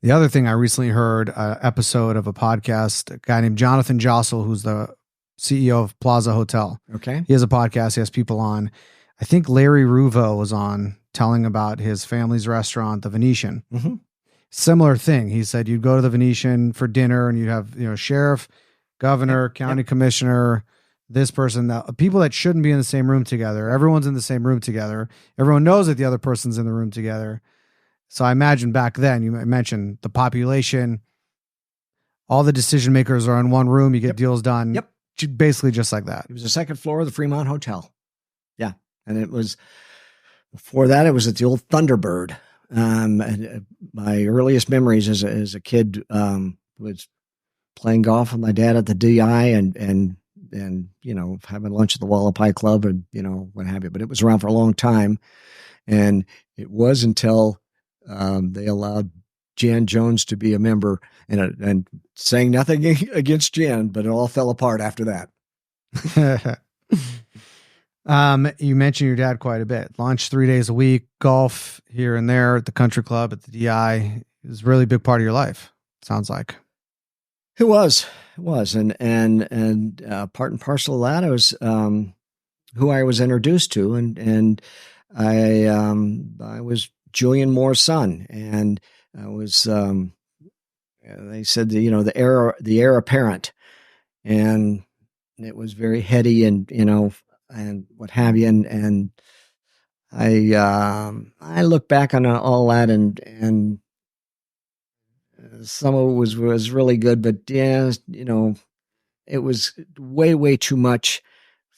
The other thing I recently heard an episode of a podcast, a guy named Jonathan Jossel, who's the CEO of Plaza Hotel. Okay. He has a podcast. He has people on. I think Larry Ruvo was on telling about his family's restaurant, the Venetian. Mm-hmm. Similar thing. He said you'd go to the Venetian for dinner and you'd have, sheriff, governor, county commissioner, this person, people that shouldn't be in the same room together. Everyone's in the same room together. Everyone knows that the other person's in the room together. So I imagine back then, you mentioned the population, all the decision makers are in one room. You get deals done. Yep. Basically just like that. It was the second floor of the Fremont Hotel. Yeah. And it was, before that, it was at the old Thunderbird. My earliest memories as a kid was playing golf with my dad at the DI and having lunch at the Wallapai Club and, what have you. But it was around for a long time. And it was until they allowed Jan Jones to be a member, and saying nothing against Jan, but it all fell apart after that. You mentioned your dad quite a bit. Lunch 3 days a week, golf here and there at the country club, at the DI. It was a really big part of your life, sounds like. It was, and part and parcel of that, it was who I was introduced to, and I was Julian Moore's son, and I was. They said the heir apparent, and it was very heady, and and what have you, and I look back on all that, and some of it was really good, but yeah, it was way too much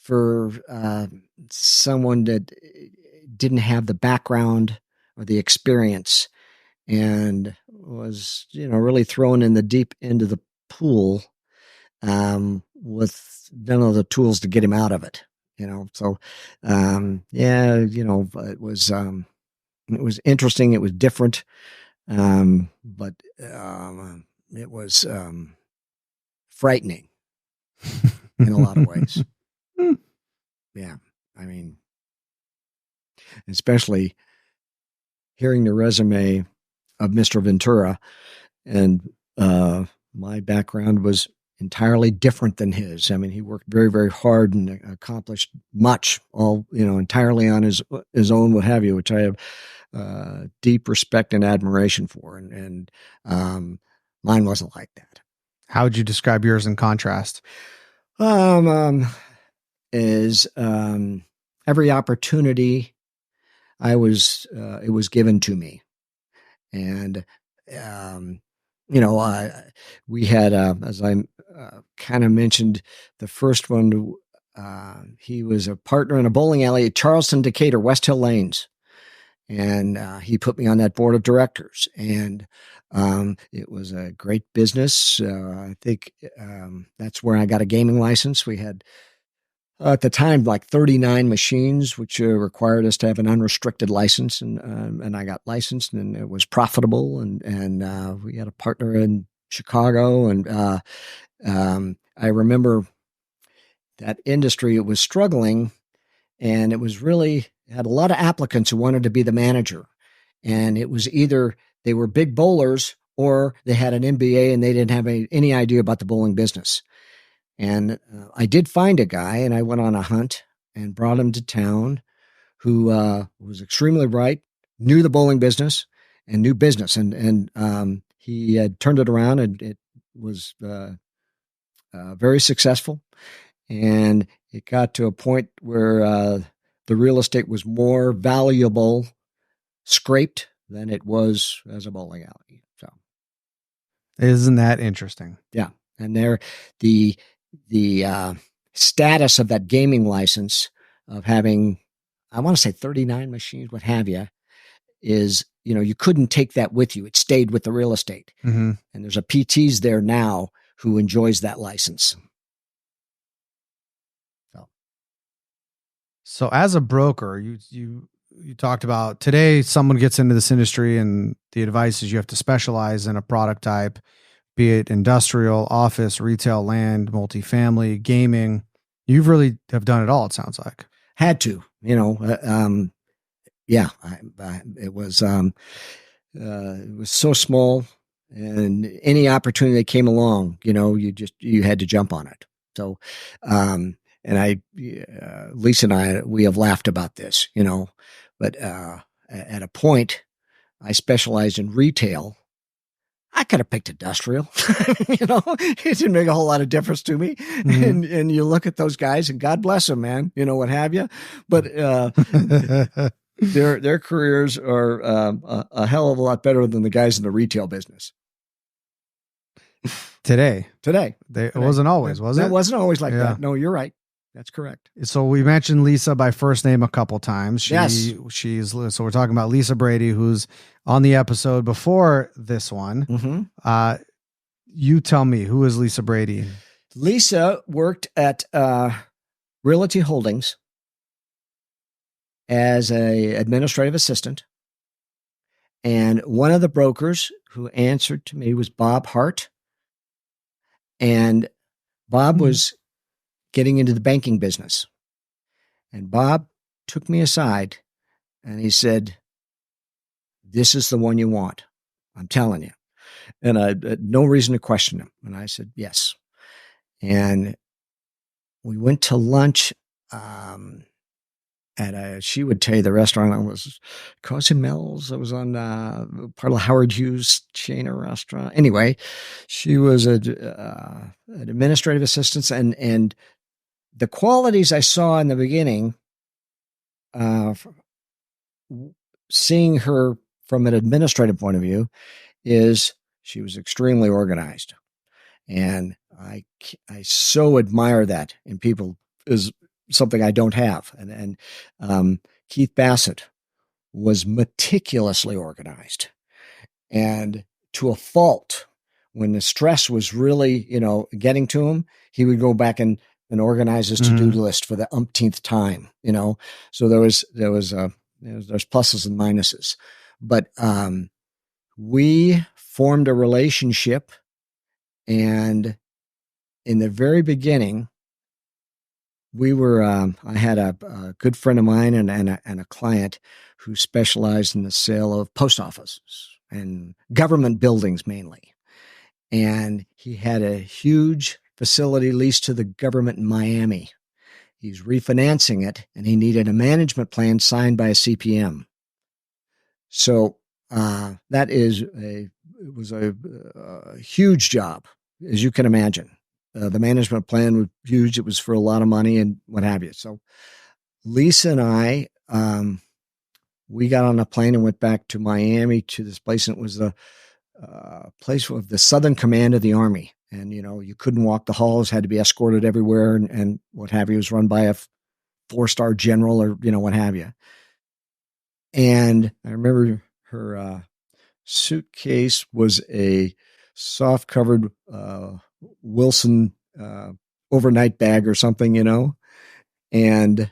for someone that didn't have the background or the experience and was, really thrown in the deep end of the pool with none of the tools to get him out of it. So it was interesting. It was different, but it was frightening in a lot of ways. Yeah, I mean, especially hearing the resume of Mr. Ventura, and my background was entirely different than his. I mean, he worked very, very hard and accomplished much, all entirely on his own, what have you, which I have deep respect and admiration for, and mine wasn't like that. How would you describe yours in contrast? Is every opportunity it was given to me, and we had, as I kind of mentioned, the first one. He was a partner in a bowling alley at Charleston, Decatur, West Hill Lanes, and he put me on that board of directors. And it was a great business. I think that's where I got a gaming license. We had at the time like 39 machines, which required us to have an unrestricted license, and I got licensed, and it was profitable. And we had a partner in Chicago, and I remember that industry, it was struggling, and it was really had a lot of applicants who wanted to be the manager, and it was either they were big bowlers or they had an MBA and they didn't have any idea about the bowling business. And I did find a guy, and I went on a hunt and brought him to town, who was extremely bright, knew the bowling business and knew business. And he had turned it around, and it was very successful. And it got to a point where the real estate was more valuable scraped than it was as a bowling alley. So, isn't that interesting? Yeah. And the status of that gaming license of having, I want to say 39 machines, what have you, is, you couldn't take that with you. It stayed with the real estate. Mm-hmm. And there's a PTs there now who enjoys that license. So as a broker, you talked about today, someone gets into this industry and the advice is you have to specialize in a product type, be it industrial, office, retail, land, multifamily, gaming. You really have done it all, it sounds like. Had to, it was so small, and any opportunity that came along, you had to jump on it. So, and Lisa and I, we have laughed about this, but at a point, I specialized in retail. I could have picked industrial, it didn't make a whole lot of difference to me. Mm-hmm. And you look at those guys, and God bless them, man, what have you. But their careers are a hell of a lot better than the guys in the retail business. Today. It wasn't always, was it? It wasn't always like that. No, you're right. That's correct. So we mentioned Lisa by first name a couple times. Yes. So we're talking about Lisa Brady, who's on the episode before this one. Mm-hmm. You tell me, who is Lisa Brady? Lisa worked at Realty Holdings as a administrative assistant. And one of the brokers who answered to me was Bob Hart. And Bob was getting into the banking business. And Bob took me aside and he said, "This is the one you want. I'm telling you." And I had no reason to question him. And I said, "Yes." And we went to lunch she would tell you the restaurant was Cosimmel's. It was on part of Howard Hughes chain of restaurant. Anyway, she was an administrative assistant, and the qualities I saw in the beginning, seeing her from an administrative point of view, is she was extremely organized. And I so admire that in people, is something I don't have. And Keith Bassett was meticulously organized, and to a fault. When the stress was really, getting to him, he would go back and organize his to-do list for the umpteenth time, So there's pluses and minuses, but we formed a relationship, and in the very beginning, we were. I had a good friend of mine and a client who specialized in the sale of post offices and government buildings mainly, and he had a huge facility leased to the government in Miami. He's refinancing it, and he needed a management plan signed by a CPM. So that was a huge job, as you can imagine. The management plan was huge. It was for a lot of money and what have you. So Lisa and I, we got on a plane and went back to Miami to this place, and it was the place of the Southern Command of the Army. And, you couldn't walk the halls, had to be escorted everywhere and what have you. It was run by a 4-star general or, what have you. And I remember her suitcase was a soft covered Wilson overnight bag or something, and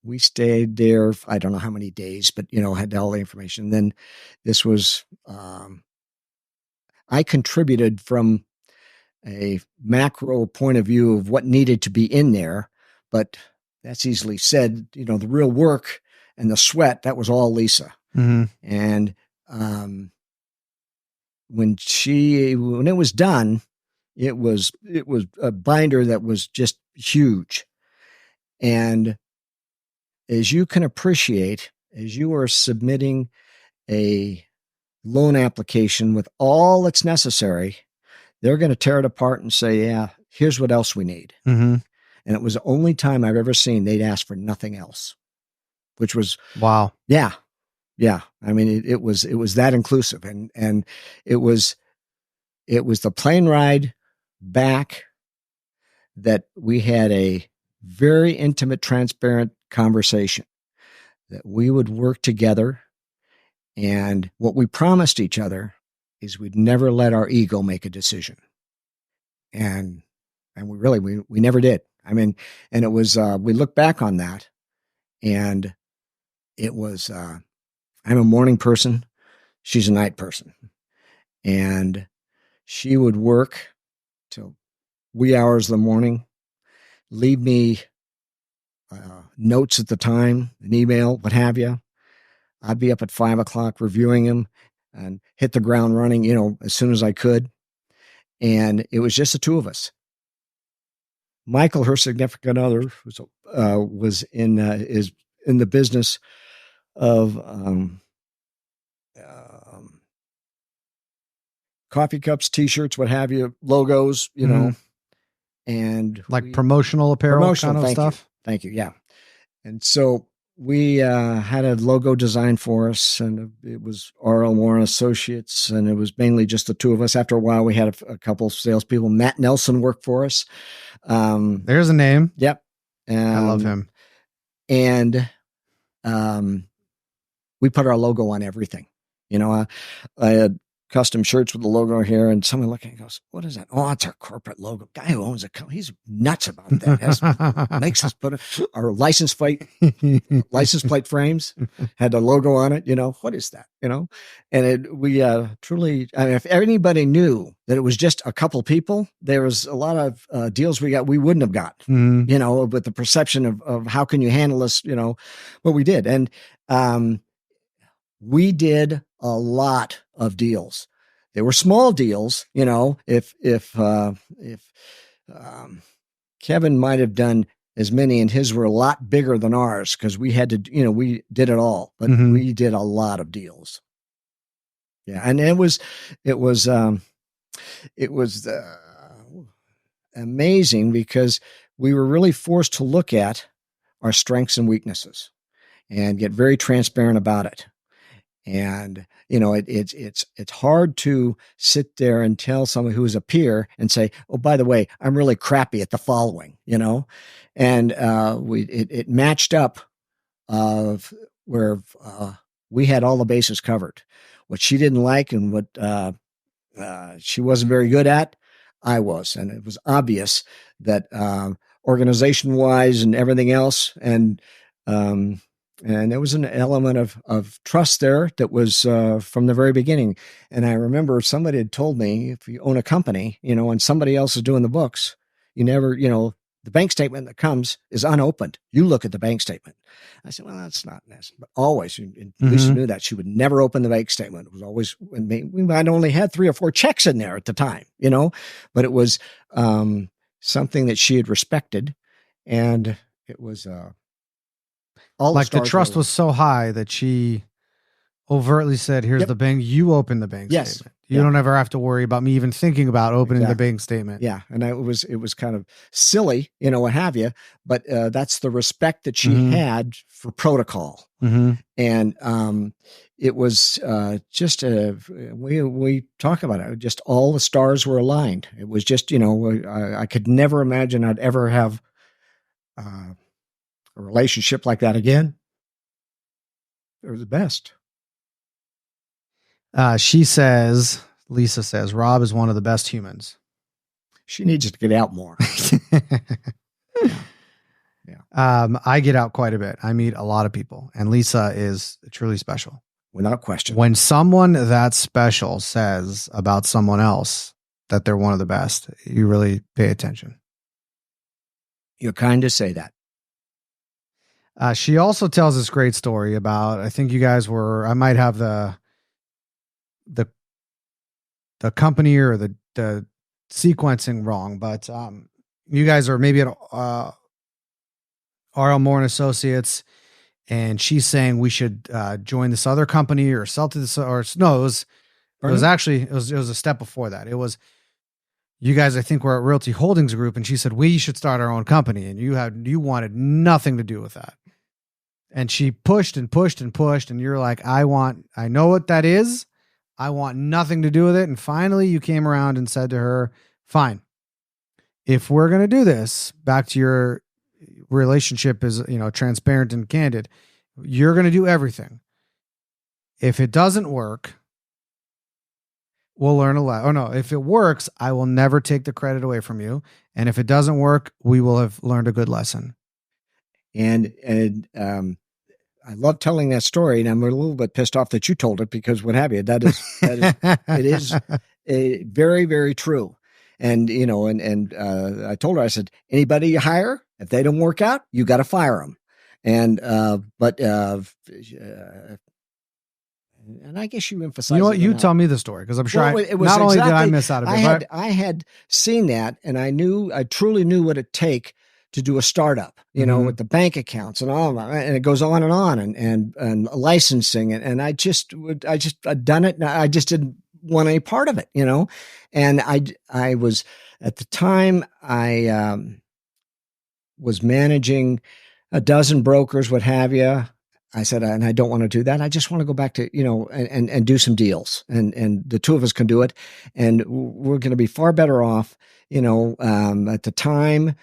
we stayed there. I don't know how many days, but, had all the information. Then this was, I contributed from a macro point of view of what needed to be in there, but that's easily said. The real work and the sweat, that was all Lisa. Mm-hmm. And when it was done, it was a binder that was just huge. And as you can appreciate, as you are submitting a loan application with all that's necessary, they're going to tear it apart and say, yeah, here's what else we need. Mm-hmm. And it was the only time I've ever seen they'd ask for nothing else, which was, wow. Yeah. Yeah. I mean, it was that inclusive, and it was the plane ride back that we had a very intimate, transparent conversation that we would work together. And what we promised each other is we'd never let our ego make a decision. And we never did. I mean, and it was, we look back on that, and it was, I'm a morning person. She's a night person. And she would work till wee hours of the morning, leave me notes at the time, an email, what have you. I'd be up at 5:00 reviewing them and hit the ground running, as soon as I could. And it was just the two of us. Michael, her significant other, was is in the business of coffee cups, T-shirts, what have you, logos, and like promotional apparel kind of stuff. Thank you. Yeah. And so we had a logo designed for us, and it was R.L. Warren Associates, and it was mainly just the two of us. After a while, we had a couple of salespeople. Matt Nelson worked for us. There's a name. Yep. I love him. And we put our logo on everything. I had custom shirts with the logo here, and someone looking and goes, "What is that?" "Oh, it's our corporate logo." Guy who owns a company, he's nuts about that. Makes us put our license plate frames had the logo on it. What is that? And we truly, I mean, if anybody knew that it was just a couple people, there was a lot of deals we wouldn't have got. Mm-hmm. With the perception of how can you handle this, what we did. And we did a lot of deals. They were small deals, if Kevin might have done as many, and his were a lot bigger than ours because we had to, we did it all, but we did a lot of deals. Yeah. And it was amazing because we were really forced to look at our strengths and weaknesses and get very transparent about it. And it's hard to sit there and tell someone who is a peer and say, "Oh, by the way, I'm really crappy at the following," and it matched up of where we had all the bases covered. What she didn't like and what she wasn't very good at, I was, and it was obvious that organization wise and everything else, and there was an element of trust there that was from the very beginning. And I remember somebody had told me, if you own a company, and somebody else is doing the books, you never, the bank statement that comes is unopened. You look at the bank statement. I said, well, that's not necessary. But always, and Lisa knew that. She would never open the bank statement. It was always, we might only had 3 or 4 checks in there at the time, but it was something that she had respected. And it was all like the trust was so high that she overtly said, here's the bank, you open the bank statement. You don't ever have to worry about me even thinking about opening the bank statement. Yeah. And it was kind of silly, what have you, but that's the respect that she had for protocol. And it was just we talk about it, just all the stars were aligned. It was just, I could never imagine I'd ever have a relationship like that again. It was the best. Lisa says, Rob is one of the best humans. She needs to get out more. I get out quite a bit. I meet a lot of people, and Lisa is truly special. Without question. When someone that special says about someone else that they're one of the best, you really pay attention. You're kind to say that. She also tells this great story about, I think you guys were, I might have the company or the sequencing wrong, but you guys are maybe at R.L. Moore and Associates, and she's saying we should join this other company or sell to this, or no, it was a step before that. It was, you guys, I think, were at Realty Holdings Group, and she said we should start our own company, and you wanted nothing to do with that. And she pushed and pushed and pushed, and you're like, I know what that is. I want nothing to do with it. And finally you came around and said to her, fine, if we're going to do this, back to your relationship is, transparent and candid, you're going to do everything. If it doesn't work, we'll learn a lot. Or no, if it works, I will never take the credit away from you. And if it doesn't work, we will have learned a good lesson. And I love telling that story, and I'm a little bit pissed off that you told it, because what have you, it is very, very true. And, I told her, I said, anybody you hire, if they don't work out, you got to fire them. And, and I guess you emphasize. You know what? You tell me the story, because I'm sure not only did I miss out of it, I had seen that, and I truly knew what it take to do a startup, with the bank accounts and all that, and it goes on and licensing, and I'd done it, and I just didn't want any part of it, and I was, at the time, I was managing a dozen brokers, what have you. I said, and I don't want to do that. I just want to go back to, and do some deals, and the two of us can do it. And we're going to be far better off, at the time,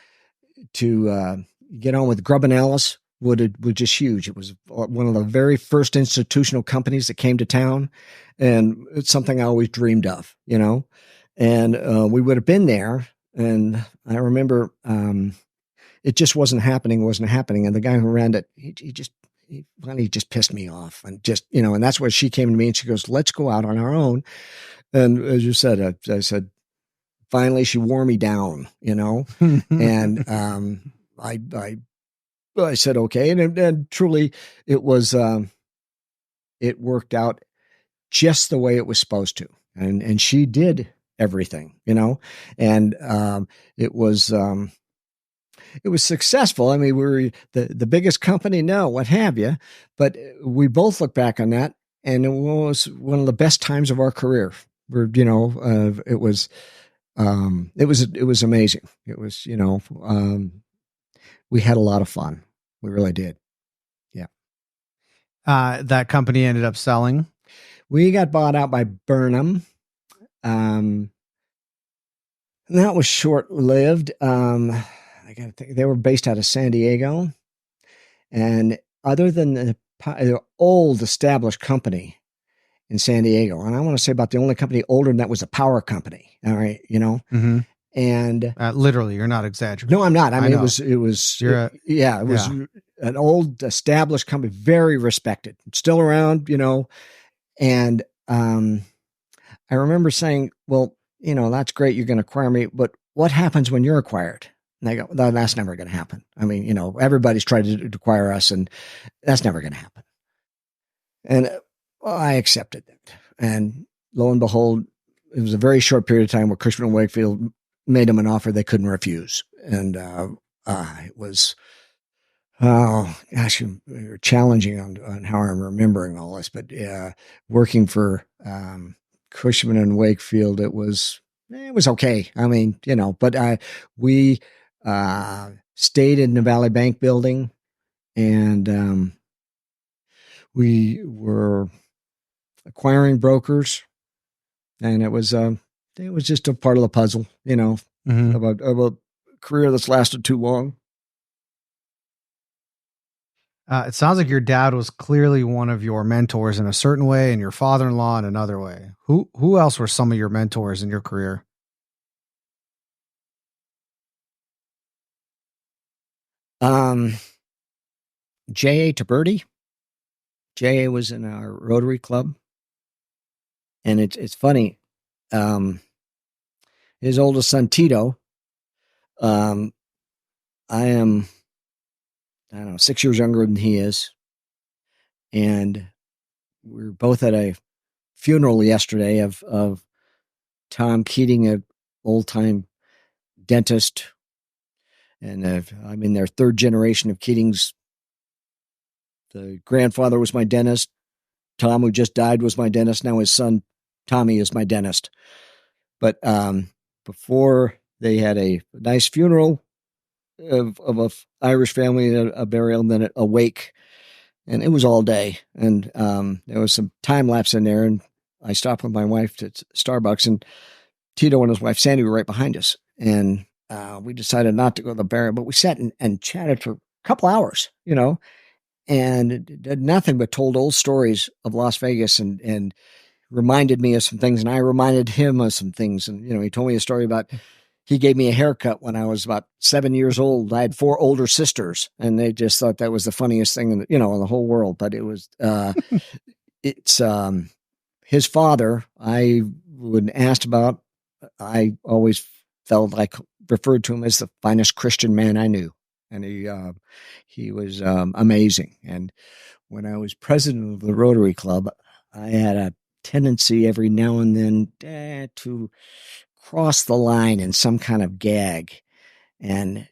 to get on with Grubb & Ellis was just huge. It was one of the very first institutional companies that came to town, and it's something I always dreamed of, and we would have been there. And I remember it just wasn't happening. And the guy who ran it, he just pissed me off, and and that's where she came to me and she goes, let's go out on our own. And as you said, I said, finally, she wore me down, and I said, okay. And truly it was, it worked out just the way it was supposed to. And she did everything, and it was successful. I mean, we were the biggest company now, what have you, but we both look back on that, and it was one of the best times of our career. It was amazing. It was, we had a lot of fun. We really did. Yeah. That company ended up selling. We got bought out by Burnham. And that was short lived. I got to think they were based out of San Diego. And other than the old established company in San Diego, and I want to say about the only company older than that was a power company. All right, Mm-hmm. and Literally, you're not exaggerating. no, I'm not. I mean, know. it was, You're yeah, it was an old established company, very respected, still around, and I remember saying, well, that's great. You're going to acquire me, but what happens when you're acquired? And they go, no, that's never going to happen. I mean, everybody's tried to acquire us, and that's never going to happen. And well, I accepted it. And lo and behold, it was a very short period of time where Cushman & Wakefield made them an offer they couldn't refuse. And it was, oh, gosh, you're challenging on how I'm remembering all this. But working for Cushman & Wakefield, it was okay. I mean, but we stayed in the Valley Bank building, and we were acquiring brokers, and it was just a part of the puzzle, mm-hmm. of a career that's lasted too long. It sounds like your dad was clearly one of your mentors in a certain way, and your father-in-law in another way. Who else were some of your mentors in your career? J.A. Taberti. J.A. was in our Rotary Club. And it's funny. His oldest son, Tito, I don't know, 6 years younger than he is. And we were both at a funeral yesterday of Tom Keating, an old time dentist. And I'm in their third generation of Keatings. The grandfather was my dentist. Tom, who just died, was my dentist. Now his son, Tommy, is my dentist. But before they had a nice funeral of a Irish family, a burial, and then a wake. And it was all day. And there was some time lapse in there. And I stopped with my wife at Starbucks, and Tito and his wife, Sandy, were right behind us. And we decided not to go to the burial, but we sat and chatted for a couple hours, and did nothing but told old stories of Las Vegas, and reminded me of some things, and I reminded him of some things. And, he told me a story about he gave me a haircut when I was about 7 years old. I had 4 older sisters, and they just thought that was the funniest thing in the whole world. But it was, it's his father. I when asked about, I always felt like referred to him as the finest Christian man I knew. And he was amazing. And when I was president of the Rotary Club, I had a tendency every now and then to cross the line in some kind of gag. And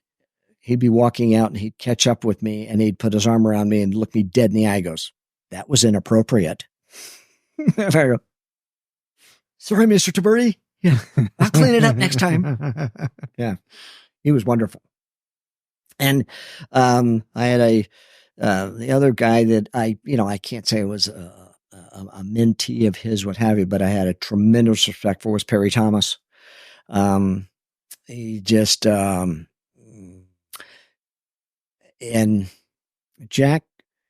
he'd be walking out and he'd catch up with me, and he'd put his arm around me and look me dead in the eye. He goes, "That was inappropriate." And I go, "Sorry, Mr. Taberti. Yeah, I'll clean it up next time." Yeah, he was wonderful. And I had the other guy that I can't say it was a mentee of his, what have you, but I had a tremendous respect for, was Perry Thomas. He just, and Jack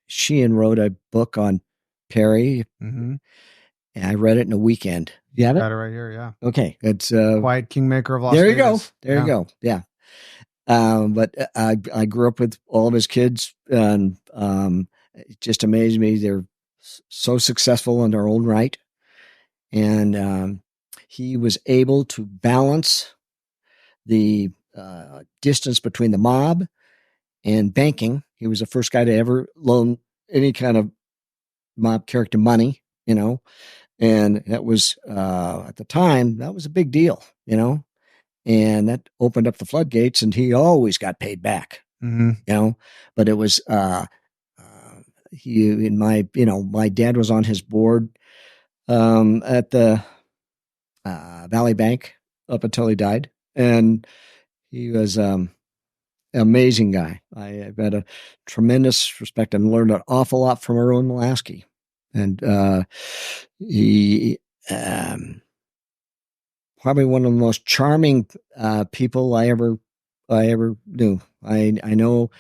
Sheehan wrote a book on Perry, mm-hmm. and I read it in a weekend. You have it? Got it right here, yeah. Okay, it's Quiet Kingmaker of Las Vegas. Vegas. There you go. Yeah. But I grew up with all of his kids, and it just amazed me. They're so successful in their own right. And he was able to balance the distance between the mob and banking. He was the first guy to ever loan any kind of mob character money, and that was, at the time, that was a big deal, and that opened up the floodgates, and he always got paid back, but it was, my dad was on his board, at the, Valley Bank up until he died. And he was, amazing guy. I've had a tremendous respect and learned an awful lot from Erwin Mulaski. And he probably one of the most charming people I ever knew. I know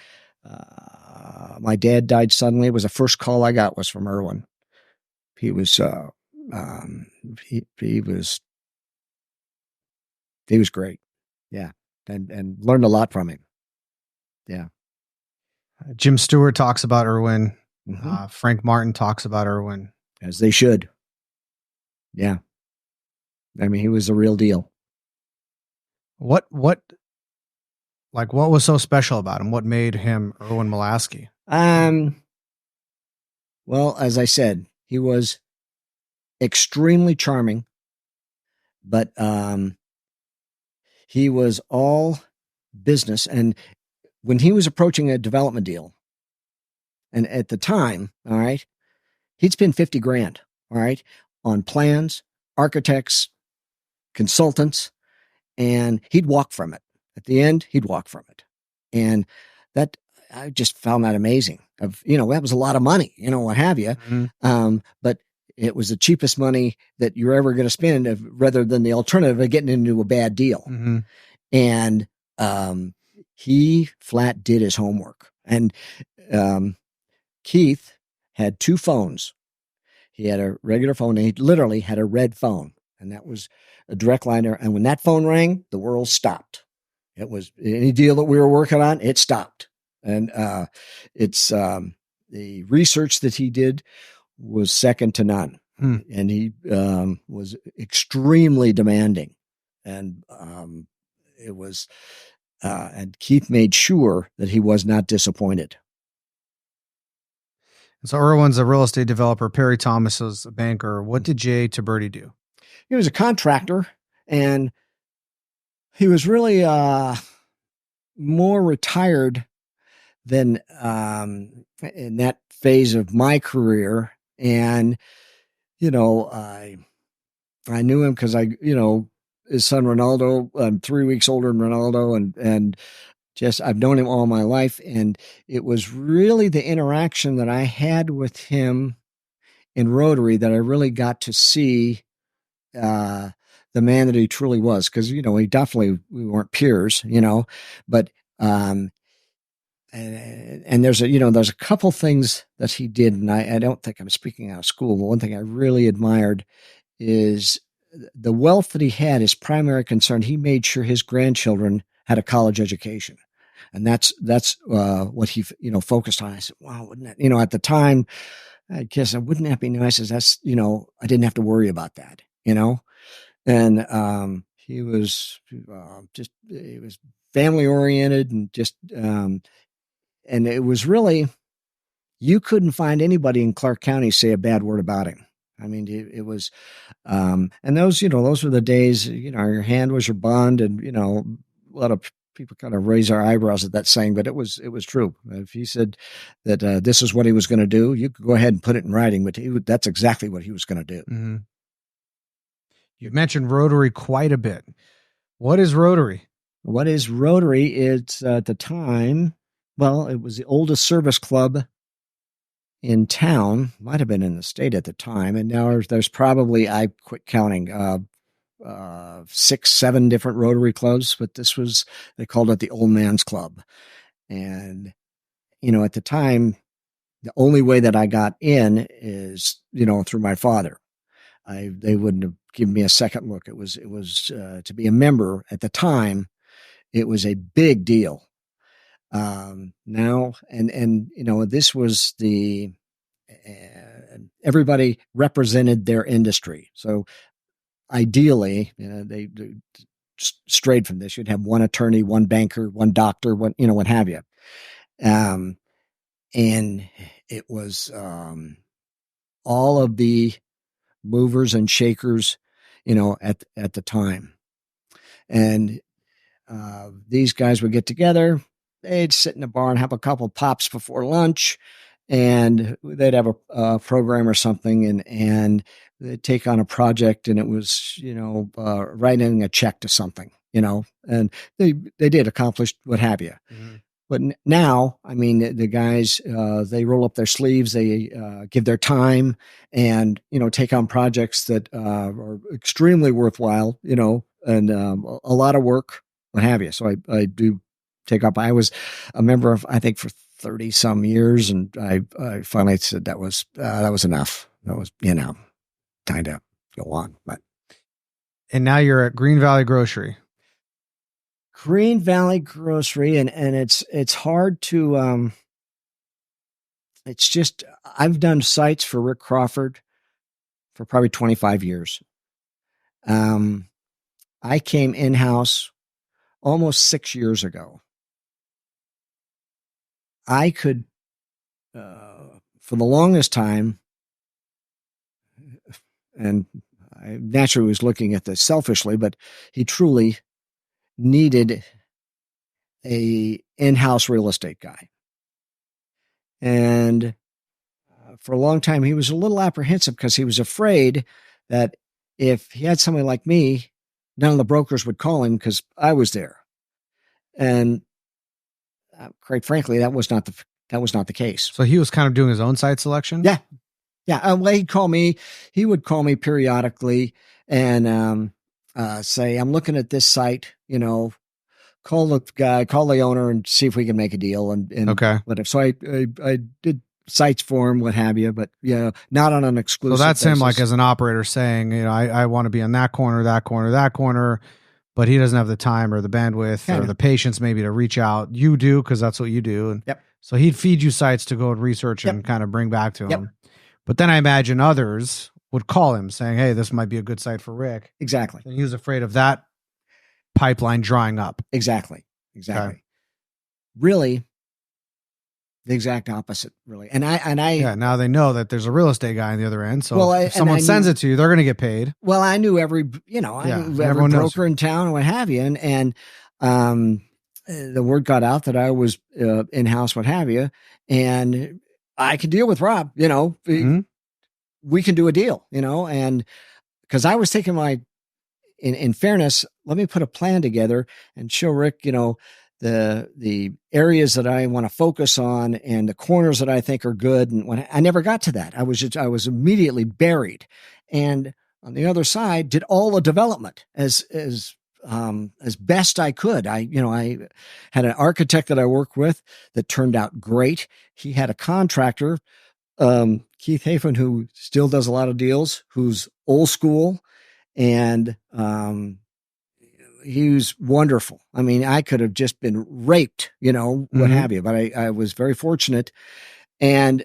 my dad died suddenly. It was the first call I got was from Irwin. He was um, he was great. Yeah, and learned a lot from him. Yeah. Jim Stewart talks about Irwin. Mm-hmm. Frank Martin talks about Irwin. As they should. Yeah. I mean, he was the real deal. What was so special about him? What made him Irwin Molaski? Well, as I said, he was extremely charming, but he was all business. And when he was approaching a development deal, and at the time, all right, he'd spend 50 grand, all right, on plans, architects, consultants, and he'd walk from it. At the end, he'd walk from it. And that, I just found that amazing. That was a lot of money, what have you. Mm-hmm. But it was the cheapest money that you're ever going to spend rather than the alternative of getting into a bad deal. Mm-hmm. And he flat did his homework. And Keith had two phones. He had a regular phone, and he literally had a red phone, and that was a direct liner. And when that phone rang, the world stopped. It was any deal that we were working on, it stopped. And it's the research that he did was second to none. And he was extremely demanding. And it was, and Keith made sure that he was not disappointed. So Irwin's a real estate developer. Perry Thomas was a banker. What did Jay Tiberti do? He was a contractor, and he was really more retired than in that phase of my career. And, I knew him because his son Ronaldo, I'm 3 weeks older than Ronaldo, and just I've known him all my life. And it was really the interaction that I had with him in Rotary that I really got to see the man that he truly was. Because, we weren't peers, but and there's a couple things that he did, and I don't think I'm speaking out of school, but one thing I really admired is the wealth that he had. His primary concern, he made sure his grandchildren had a college education. And that's what he, focused on. I said, wow, wouldn't that, at the time, I guess, wouldn't that be nice? That's, I didn't have to worry about that, and he was he was family oriented, and just, and it was really, you couldn't find anybody in Clark County say a bad word about him. I mean, it was, and those were the days, your hand was your bond, and, a lot of people kind of raise our eyebrows at that saying, but it was true. If he said that this is what he was going to do, you could go ahead and put it in writing, but that's exactly what he was going to do. Mm-hmm. You've mentioned Rotary quite a bit. What is Rotary? What is Rotary? It's at the time, well, it was the oldest service club in town, might have been in the state at the time. And now there's probably, I quit counting, 6, 7 different Rotary clubs, but they called it the Old Man's Club. And, at the time, the only way that I got in is, through my father. They wouldn't have given me a second look. It was to be a member at the time. It was a big deal. Now, and this was everybody represented their industry. So ideally, they strayed from this. You'd have one attorney, one banker, one doctor, what have you. And it was all of the movers and shakers, at the time. And these guys would get together. They'd sit in a bar and have a couple pops before lunch, and they'd have a program or something, and they'd take on a project, and it was, writing a check to something, and they did accomplish what have you. Mm-hmm. But now, I mean, the guys, they roll up their sleeves, they give their time and, take on projects that are extremely worthwhile, and a lot of work, what have you. So I do take up, I was a member of, I think, for 30 some years. And I finally said that was enough. That was, time to go on. But And now you're at Green Valley Grocery. Green Valley Grocery, and it's hard to it's just, I've done sites for Rick Crawford for probably 25 years. I came in-house almost 6 years ago. I could, for the longest time, and I naturally was looking at this selfishly, but he truly needed a in-house real estate guy. And for a long time, he was a little apprehensive because he was afraid that if he had somebody like me, none of the brokers would call him because I was there. And quite frankly, that was not the case. So he was kind of doing his own site selection? Yeah. Yeah. Well, he would call me periodically and say, I'm looking at this site, call the guy, call the owner and see if we can make a deal. And okay. Whatever. So I did sites for him, what have you, but not on an exclusive. So that's basis. him, like as an operator saying, I want to be on that corner, but he doesn't have the time or the bandwidth or the patience maybe to reach out. You do, because that's what you do. And yep. So he'd feed you sites to go and research and kind of bring back to him. But then I imagine others would call him saying, hey, this might be a good site for Rick. Exactly. And he was afraid of that pipeline drying up. Exactly. Okay. Really, the exact opposite, really. And I now they know that there's a real estate guy on the other end. So if someone sends it to you, they're going to get paid. Well, I knew every broker in town and what have you. And the word got out that I was in-house, what have you. And I could deal with Rob, we can do a deal, and because I was taking in fairness, let me put a plan together and show Rick, the areas that I want to focus on and the corners that I think are good. And when I never got to that, I was immediately buried. And on the other side, did all the development as best I could. I had an architect that I worked with that turned out great. He had a contractor, Keith Hafen, who still does a lot of deals, who's old school. And, he was wonderful. I mean, I could have just been raped, what have you, but I was very fortunate. And,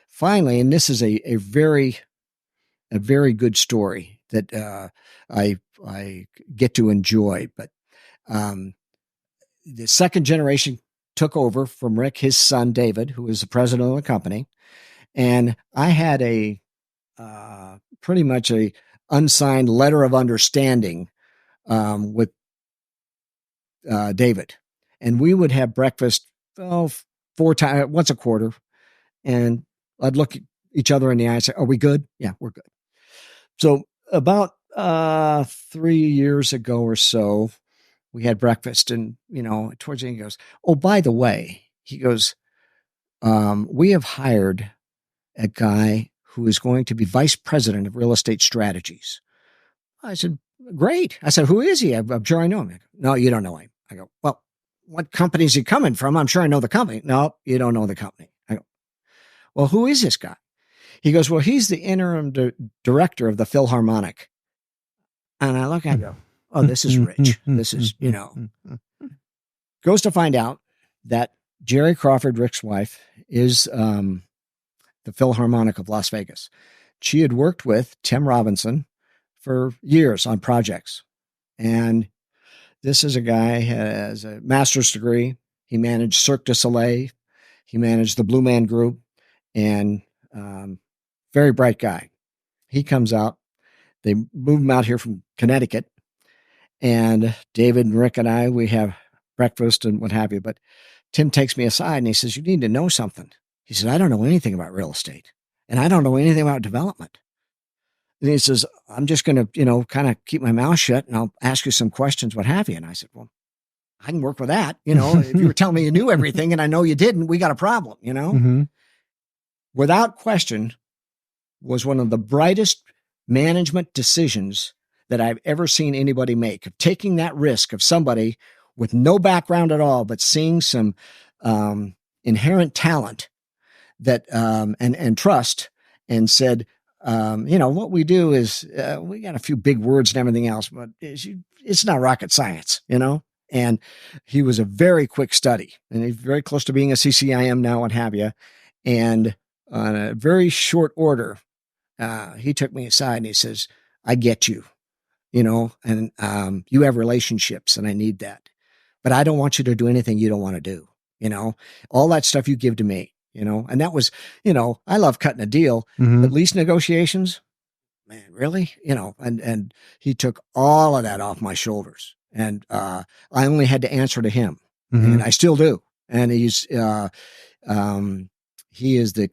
finally, and this is a very good story that, I get to enjoy, but, the second generation took over from Rick, his son, David, who was the president of the company. And I had pretty much a unsigned letter of understanding with David, and we would have breakfast 4 times, once a quarter, and I'd look at each other in the eye and say, "Are we good? Yeah, we're good." So about 3 years ago or so, we had breakfast, and towards the end, he goes, "Oh, by the way," he goes, "We have hired a guy who is going to be vice president of real estate strategies." I said, "Great." I said, "Who is he? I'm sure I know him." Go, "No, you don't know him." I go, "Well, what company is he coming from? I'm sure I know the company." "No, you don't know the company." I go, "Well, who is this guy?" He goes, "Well, he's the interim director of the Philharmonic." And I look at him and go, "Oh, this is rich. This is, Goes to find out that Jerry Crawford, Rick's wife, is the Philharmonic of Las Vegas. She had worked with Tim Robinson for years on projects. And this is a guy who has a master's degree. He managed Cirque du Soleil. He managed the Blue Man Group, and very bright guy. He comes out. They move him out here from Connecticut, and David and Rick and I, we have breakfast and what have you. But Tim takes me aside and he says, "You need to know something." He said, "I don't know anything about real estate, and I don't know anything about development." And he says, "I'm just going to, kind of keep my mouth shut, and I'll ask you some questions, what have you." And I said, "Well, I can work with that. If you were telling me you knew everything and I know you didn't, we got a problem, Mm-hmm. Without question, was one of the brightest management decisions that I've ever seen anybody make, of taking that risk of somebody with no background at all, but seeing some inherent talent that and trust, and said, what we do is we got a few big words and everything else, but it's not rocket science, And he was a very quick study, and he's very close to being a CCIM now, what have you. And on a very short order, he took me aside and he says, I get you, and you have relationships and I need that. But I don't want you to do anything you don't want to do. All that stuff you give to me, and that was, I love cutting a deal, Mm-hmm. but lease negotiations, man, really, and he took all of that off my shoulders, and I only had to answer to him, Mm-hmm. and I still do. And he is the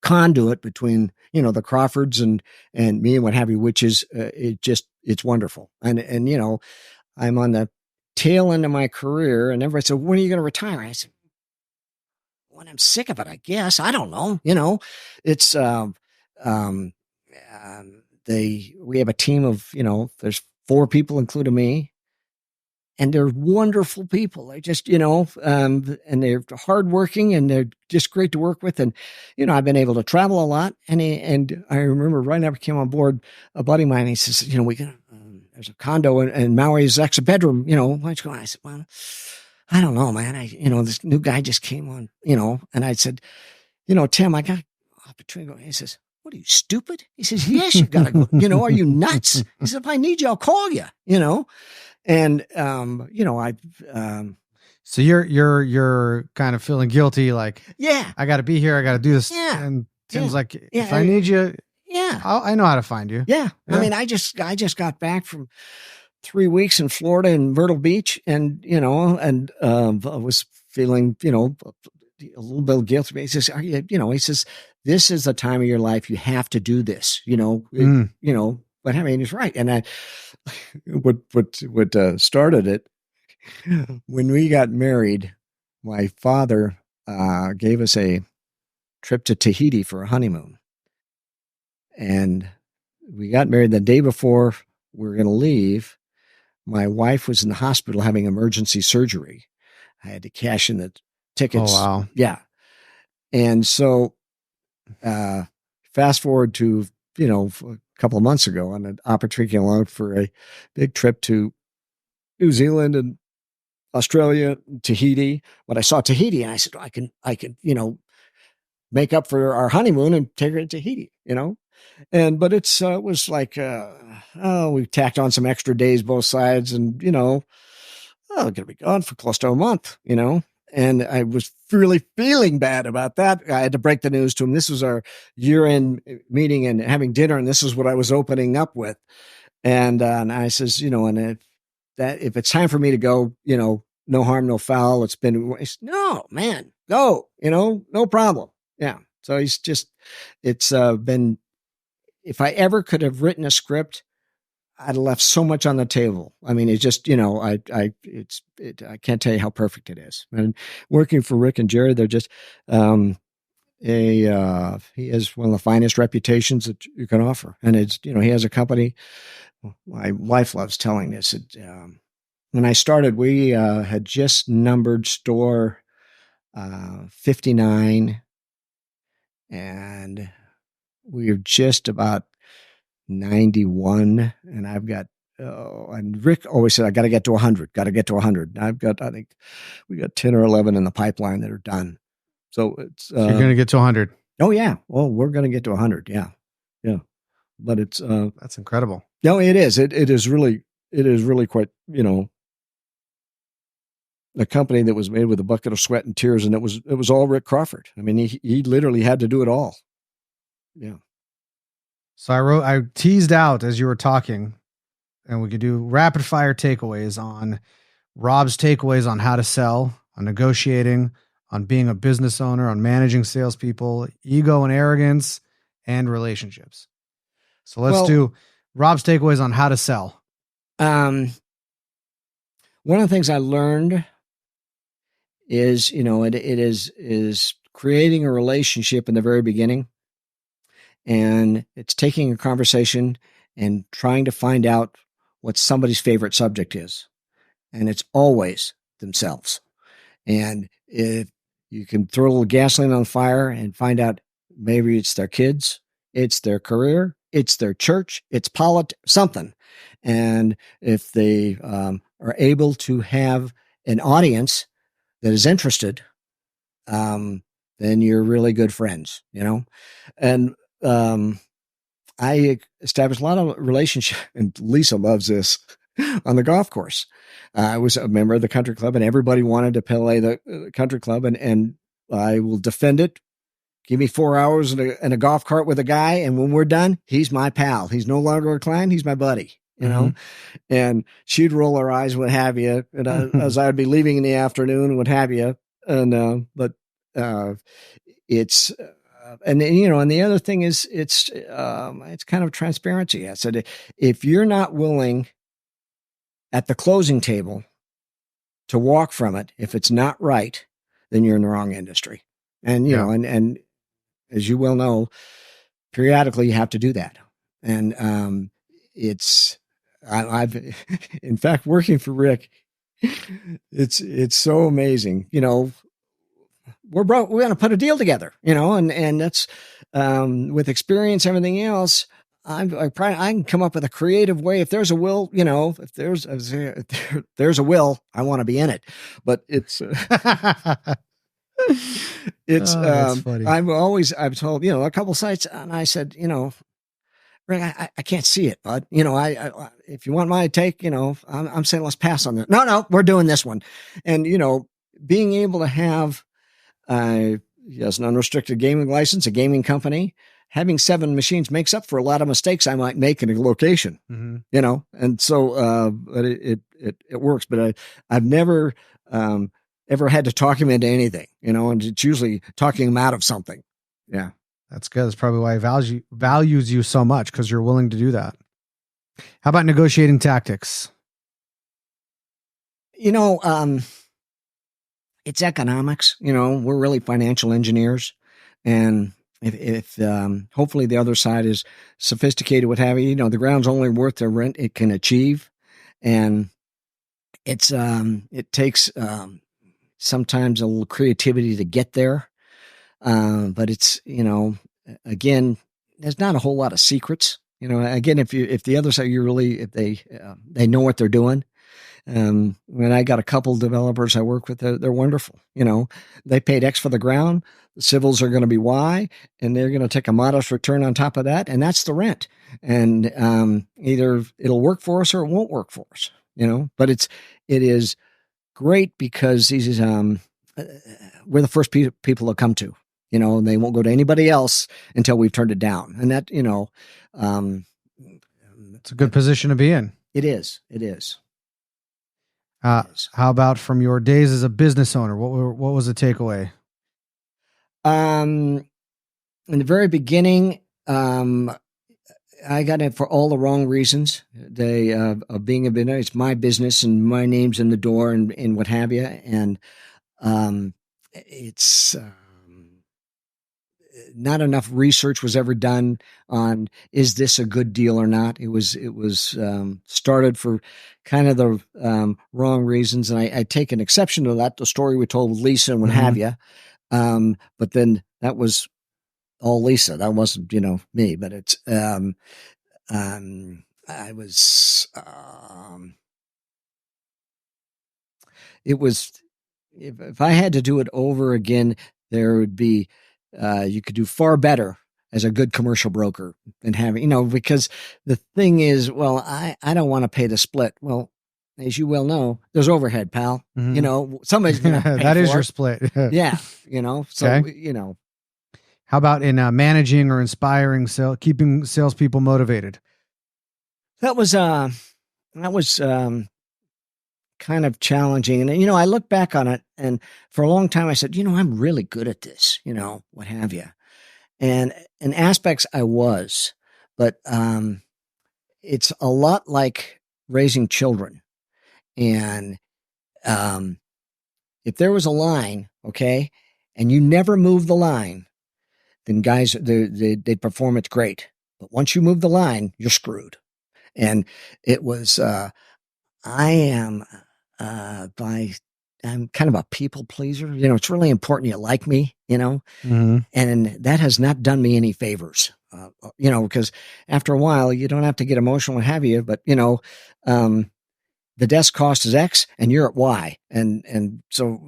conduit between, the Crawfords and me and what have you, which is, it's wonderful. And, I'm on the tail end of my career, and everybody said, when are you going to retire? I said, when I'm sick of it, I guess. I don't know. It's, we have a team of, there's 4 people, including me, and they're wonderful people. They just, and they're hardworking, and they're just great to work with. And, I've been able to travel a lot. And I remember right after I came on board, a buddy of mine, he says, there's a condo in Maui's extra bedroom, why don't you go? And I said, well, I don't know, man. This new guy just came on, and I said, Tim, I got an opportunity. He says, what are you, stupid? He says, yes, you got to go. Are you nuts? He said, if I need you, I'll call you, And, So you're kind of feeling guilty, like, yeah, I got to be here. I got to do this. Yeah. And Tim's like, if Yeah. I need you, yeah, I know how to find you. yeah. Yeah. I mean, I just got back from 3 weeks in Florida in Myrtle Beach, and, I was feeling, a little bit of guilt. He says, are you, he says, this is the time of your life. You have to do this, but I mean, he's right. And what started it, when we got married, my father gave us a trip to Tahiti for a honeymoon. And we got married the day before we were going to leave. My wife was in the hospital having emergency surgery. I had to cash in the tickets. Oh, wow. Yeah. And so fast forward to, a couple of months ago, on an opportunity along for a big trip to New Zealand and Australia, Tahiti. When I saw Tahiti, and I said, I can, make up for our honeymoon and take her to Tahiti, but it was like, we tacked on some extra days, both sides, and, we're going to be gone for close to a month, and I was really feeling bad about that. I had to break the news to him. This was our year-end meeting and having dinner, and this is what I was opening up with. And I says, and if it's time for me to go, no harm, no foul. It's been, no, man, go, no problem. Yeah. So it's been, if I ever could have written a script, I'd have left so much on the table. I mean, it's just, I can't tell you how perfect it is. And working for Rick and Jerry, they're just, he has one of the finest reputations that you can offer. And it's, he has a company. My wife loves telling this. When I started, we had just numbered store 59, and we are just about 91. And I've got, and Rick always said, I got to get to 100, got to get to 100. I think we got 10 or 11 in the pipeline that are done. So it's, So you're going to get to 100. Oh yeah. Well, we're going to get to 100. Yeah. Yeah. But it's, that's incredible. No, it is. It is really quite, a company that was made with a bucket of sweat and tears, and it was all Rick Crawford. I mean, he literally had to do it all. Yeah. So I teased out as you were talking, and we could do rapid fire takeaways on Rob's takeaways on how to sell, on negotiating, on being a business owner, on managing salespeople, ego and arrogance, and relationships. So let's do Rob's takeaways on how to sell. one of the things I learned is, it is creating a relationship in the very beginning, and it's taking a conversation and trying to find out what somebody's favorite subject is, and it's always themselves. And if you can throw a little gasoline on the fire and find out, maybe it's their kids, it's their career, it's their church, it's something. And if they are able to have an audience that is interested, then you're really good friends, And um, I established a lot of relationship, and Lisa loves this, on the golf course. I was a member of the country club, and everybody wanted to play the country club, and I will defend it. Give me 4 hours in a golf cart with a guy, and when we're done, he's my pal. He's no longer a client; he's my buddy. And she'd roll her eyes, what have you, and as I'd be leaving in the afternoon, what have you, and but it's. And the other thing is, it's kind of transparency. I said, if you're not willing at the closing table to walk from it, if it's not right, then you're in the wrong industry. And and as you well know, periodically you have to do that. And I've in fact, working for Rick, it's so amazing. We're going to put a deal together, and that's with experience, everything else. I can come up with a creative way. If there's a will, if there's a will, I want to be in it. But it's funny. I've told a couple sites, and I said, Rick, I can't see it, bud. If you want my take, I'm saying let's pass on that. No, we're doing this one, and being able to have yes, an unrestricted gaming license, a gaming company. Having 7 machines makes up for a lot of mistakes I might make in a location, and so but it works. But I've never ever had to talk him into anything, and it's usually talking him out of something. Yeah, that's good. That's probably why he values you so much, because you're willing to do that. How about negotiating tactics? It's economics. We're really financial engineers, and if hopefully the other side is sophisticated, what have you, the ground's only worth the rent it can achieve. And it's it takes sometimes a little creativity to get there. But it's, again, there's not a whole lot of secrets. Again, if the other side, if they know what they're doing. When I got a couple developers I work with, they're wonderful. They paid X for the ground. The civils are going to be Y, and they're going to take a modest return on top of that. And that's the rent. And, either it'll work for us or it won't work for us, but it is great because these, we're the first people to come to, and they won't go to anybody else until we've turned it down. And that, it's a good position to be in. It is. How about from your days as a business owner? What was the takeaway? In the very beginning, I got it for all the wrong reasons. Of being a business, it's my business and my name's in the door and what have you. And it's not enough research was ever done on, is this a good deal or not? It was started for kind of the wrong reasons. And I take an exception to that, the story we told with Lisa and what have you. But then that was all Lisa. That wasn't, me, but it's, I was, it was, if I had to do it over again, there would be, you could do far better as a good commercial broker than having, because the thing is, well, I don't want to pay the split. Well, as you well know, there's overhead, pal. Somebody's going to pay that for is it. your split. Yeah. So, okay. How about in managing or inspiring keeping salespeople motivated? That was kind of challenging. And, I look back on it, and for a long time I said, I'm really good at this, what have you. And in aspects I was, but it's a lot like raising children. And um, if there was a line, okay, and you never move the line, then guys, they perform it great. But once you move the line, you're screwed. And it was, I am, by, I'm kind of a people pleaser. You know, it's really important you like me, you know, and that has not done me any favors. You know, because after a while, you don't have to get emotional, what have you, but, you know, the desk cost is X and you're at Y. And so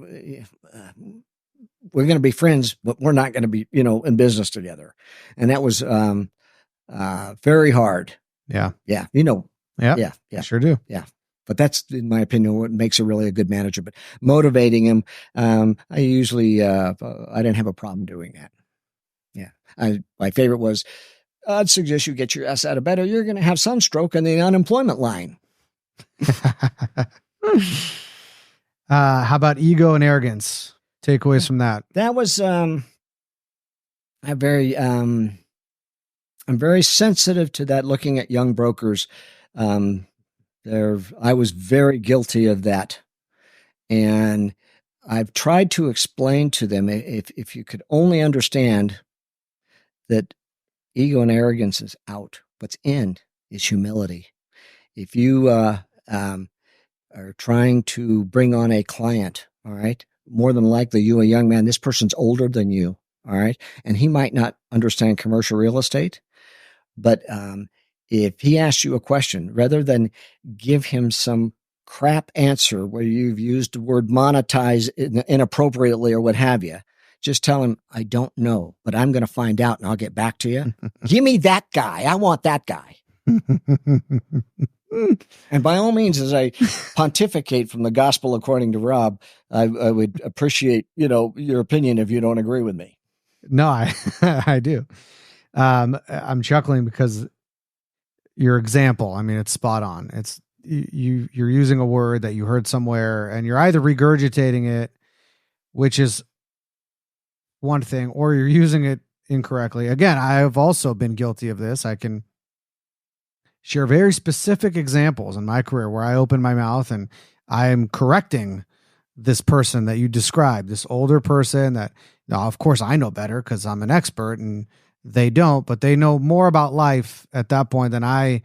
we're going to be friends, but we're not going to be, you know, in business together. And that was very hard. Yeah. Yeah. You know. Yeah. Yeah. Yeah. I sure do. Yeah. But that's, in my opinion, what makes a really a good manager. But motivating him, I usually, I didn't have a problem doing that. Yeah. My favorite was, I'd suggest you get your ass out of bed or you're going to have sunstroke on the unemployment line. How about ego and arrogance? Takeaways from that. That was, I'm very sensitive to that, looking at young brokers. I was very guilty of that. And I've tried to explain to them, if you could only understand that ego and arrogance is out, what's in is humility. If you are trying to bring on a client, all right, more than likely you, a young man, this person's older than you, all right, and he might not understand commercial real estate, but if he asks you a question, rather than give him some crap answer where you've used the word monetize inappropriately or what have you, just tell him, I don't know, but I'm going to find out and I'll get back to you. Give me that guy. I want that guy. And by all means, as I pontificate from the gospel according to Rob, I would appreciate, you know, your opinion if you don't agree with me. No, I do. I'm chuckling because your example, I mean, it's spot on. It's you're using a word that you heard somewhere and you're either regurgitating it, which is one thing, or you're using it incorrectly. Again, I've also been guilty of this. I can share very specific examples in my career where I open my mouth and I'm correcting this person that you described, this older person that, now, of course, I know better because I'm an expert and they don't, but they know more about life at that point than I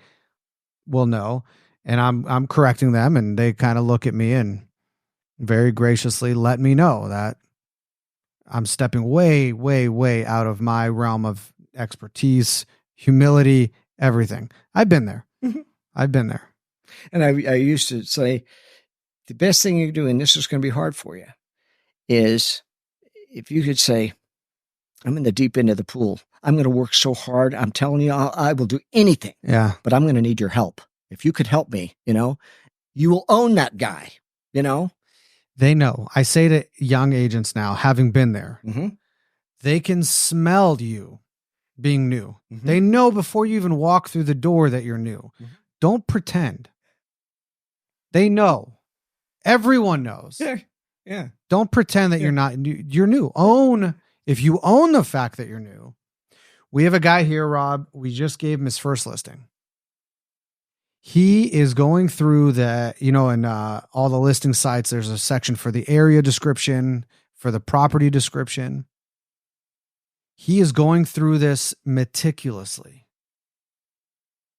will know. And I'm correcting them, and they kind of look at me and very graciously let me know that I'm stepping way, way, way out of my realm of expertise, humility, everything. I've been there. I've been there. And I used to say, the best thing you can do, and this is going to be hard for you, is if you could say, I'm in the deep end of the pool. I'm going to work so hard. I'm telling you, I will do anything. Yeah. But I'm going to need your help. If you could help me, you know, you will own that guy, you know? They know. I say to young agents now, having been there, they can smell you being new. They know before you even walk through the door that you're new. Don't pretend. They know. Everyone knows. Yeah. Don't pretend that you're not new. You're new. If you own the fact that you're new. We have a guy here, Rob. We just gave him his first listing. He is going through the, you know, in all the listing sites, there's a section for the area description, for the property description. He is going through this meticulously.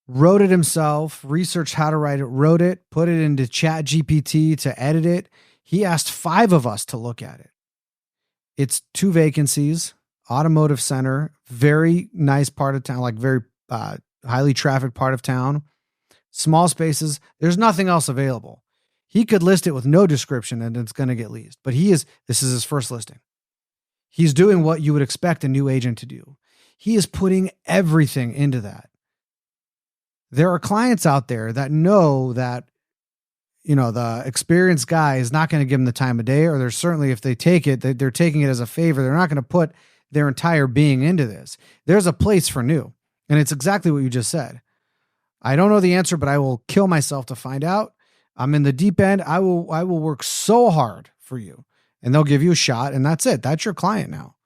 Wrote it himself, researched how to write it, wrote it, put it into Chat GPT to edit it. He asked 5 of us to look at it. It's 2 vacancies, automotive center, very nice part of town, like very highly trafficked part of town. Small spaces. There's nothing else available. He could list it with no description and it's going to get leased. But this is his first listing. He's doing what you would expect a new agent to do. He is putting everything into that. There are clients out there that know that, you know, the experienced guy is not going to give them the time of day, or there's certainly, if they take it, they're taking it as a favor. They're not going to put their entire being into this. There's a place for new. And it's exactly what you just said. I don't know the answer, but I will kill myself to find out. I'm in the deep end. I will work so hard for you, and they'll give you a shot, and that's it. That's your client now.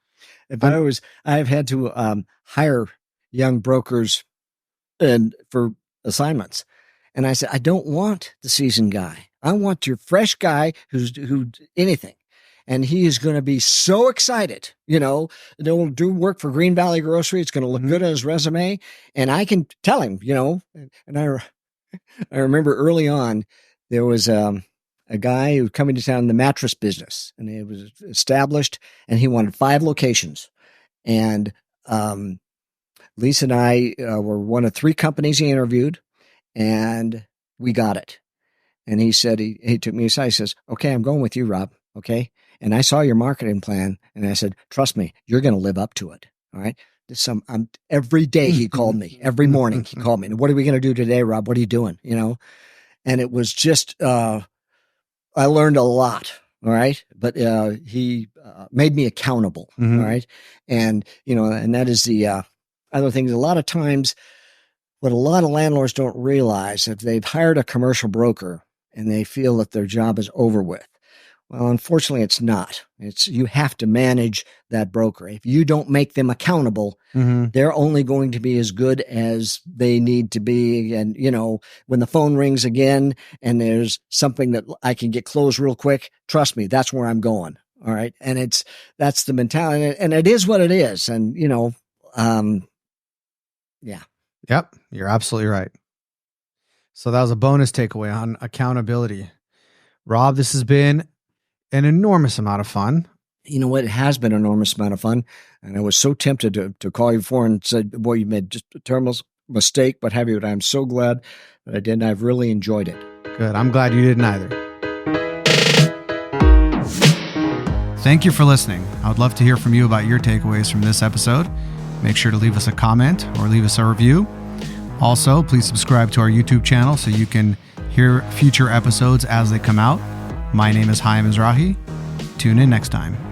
I've had to hire young brokers and for assignments, and I said, I don't want the seasoned guy. I want your fresh guy who anything. And he is going to be so excited, they'll do work for Green Valley Grocery. It's going to look good on his resume. And I can tell him, and I remember early on, there was a guy who was coming to town in the mattress business, and it was established, and he wanted 5 locations. And Lisa and I were one of 3 companies he interviewed, and we got it. And he said, he took me aside. He says, okay, I'm going with you, Rob. Okay. And I saw your marketing plan, and I said, trust me, you're going to live up to it. All right. Every day he called me. Every morning he called me. And what are we going to do today, Rob? What are you doing? And it was just, I learned a lot. All right. But he made me accountable. All right. And, and that is the other thing. A lot of times, what a lot of landlords don't realize, if they've hired a commercial broker and they feel that their job is over with, well, unfortunately, it's not. You have to manage that broker. If you don't make them accountable, they're only going to be as good as they need to be. And, when the phone rings again and there's something that I can get closed real quick, trust me, that's where I'm going. All right. And that's the mentality. And it is what it is. And, yeah. Yep. You're absolutely right. So that was a bonus takeaway on accountability. Rob, this has been an enormous amount of fun. You know what? It has been an enormous amount of fun. And I was so tempted to call you before and said, boy, you made just a terrible mistake, but have you? But I'm so glad that I didn't. I've really enjoyed it. Good. I'm glad you didn't either. Thank you for listening. I would love to hear from you about your takeaways from this episode. Make sure to leave us a comment or leave us a review. Also, please subscribe to our YouTube channel so you can hear future episodes as they come out. My name is Hayim Mizrahi. Tune in next time.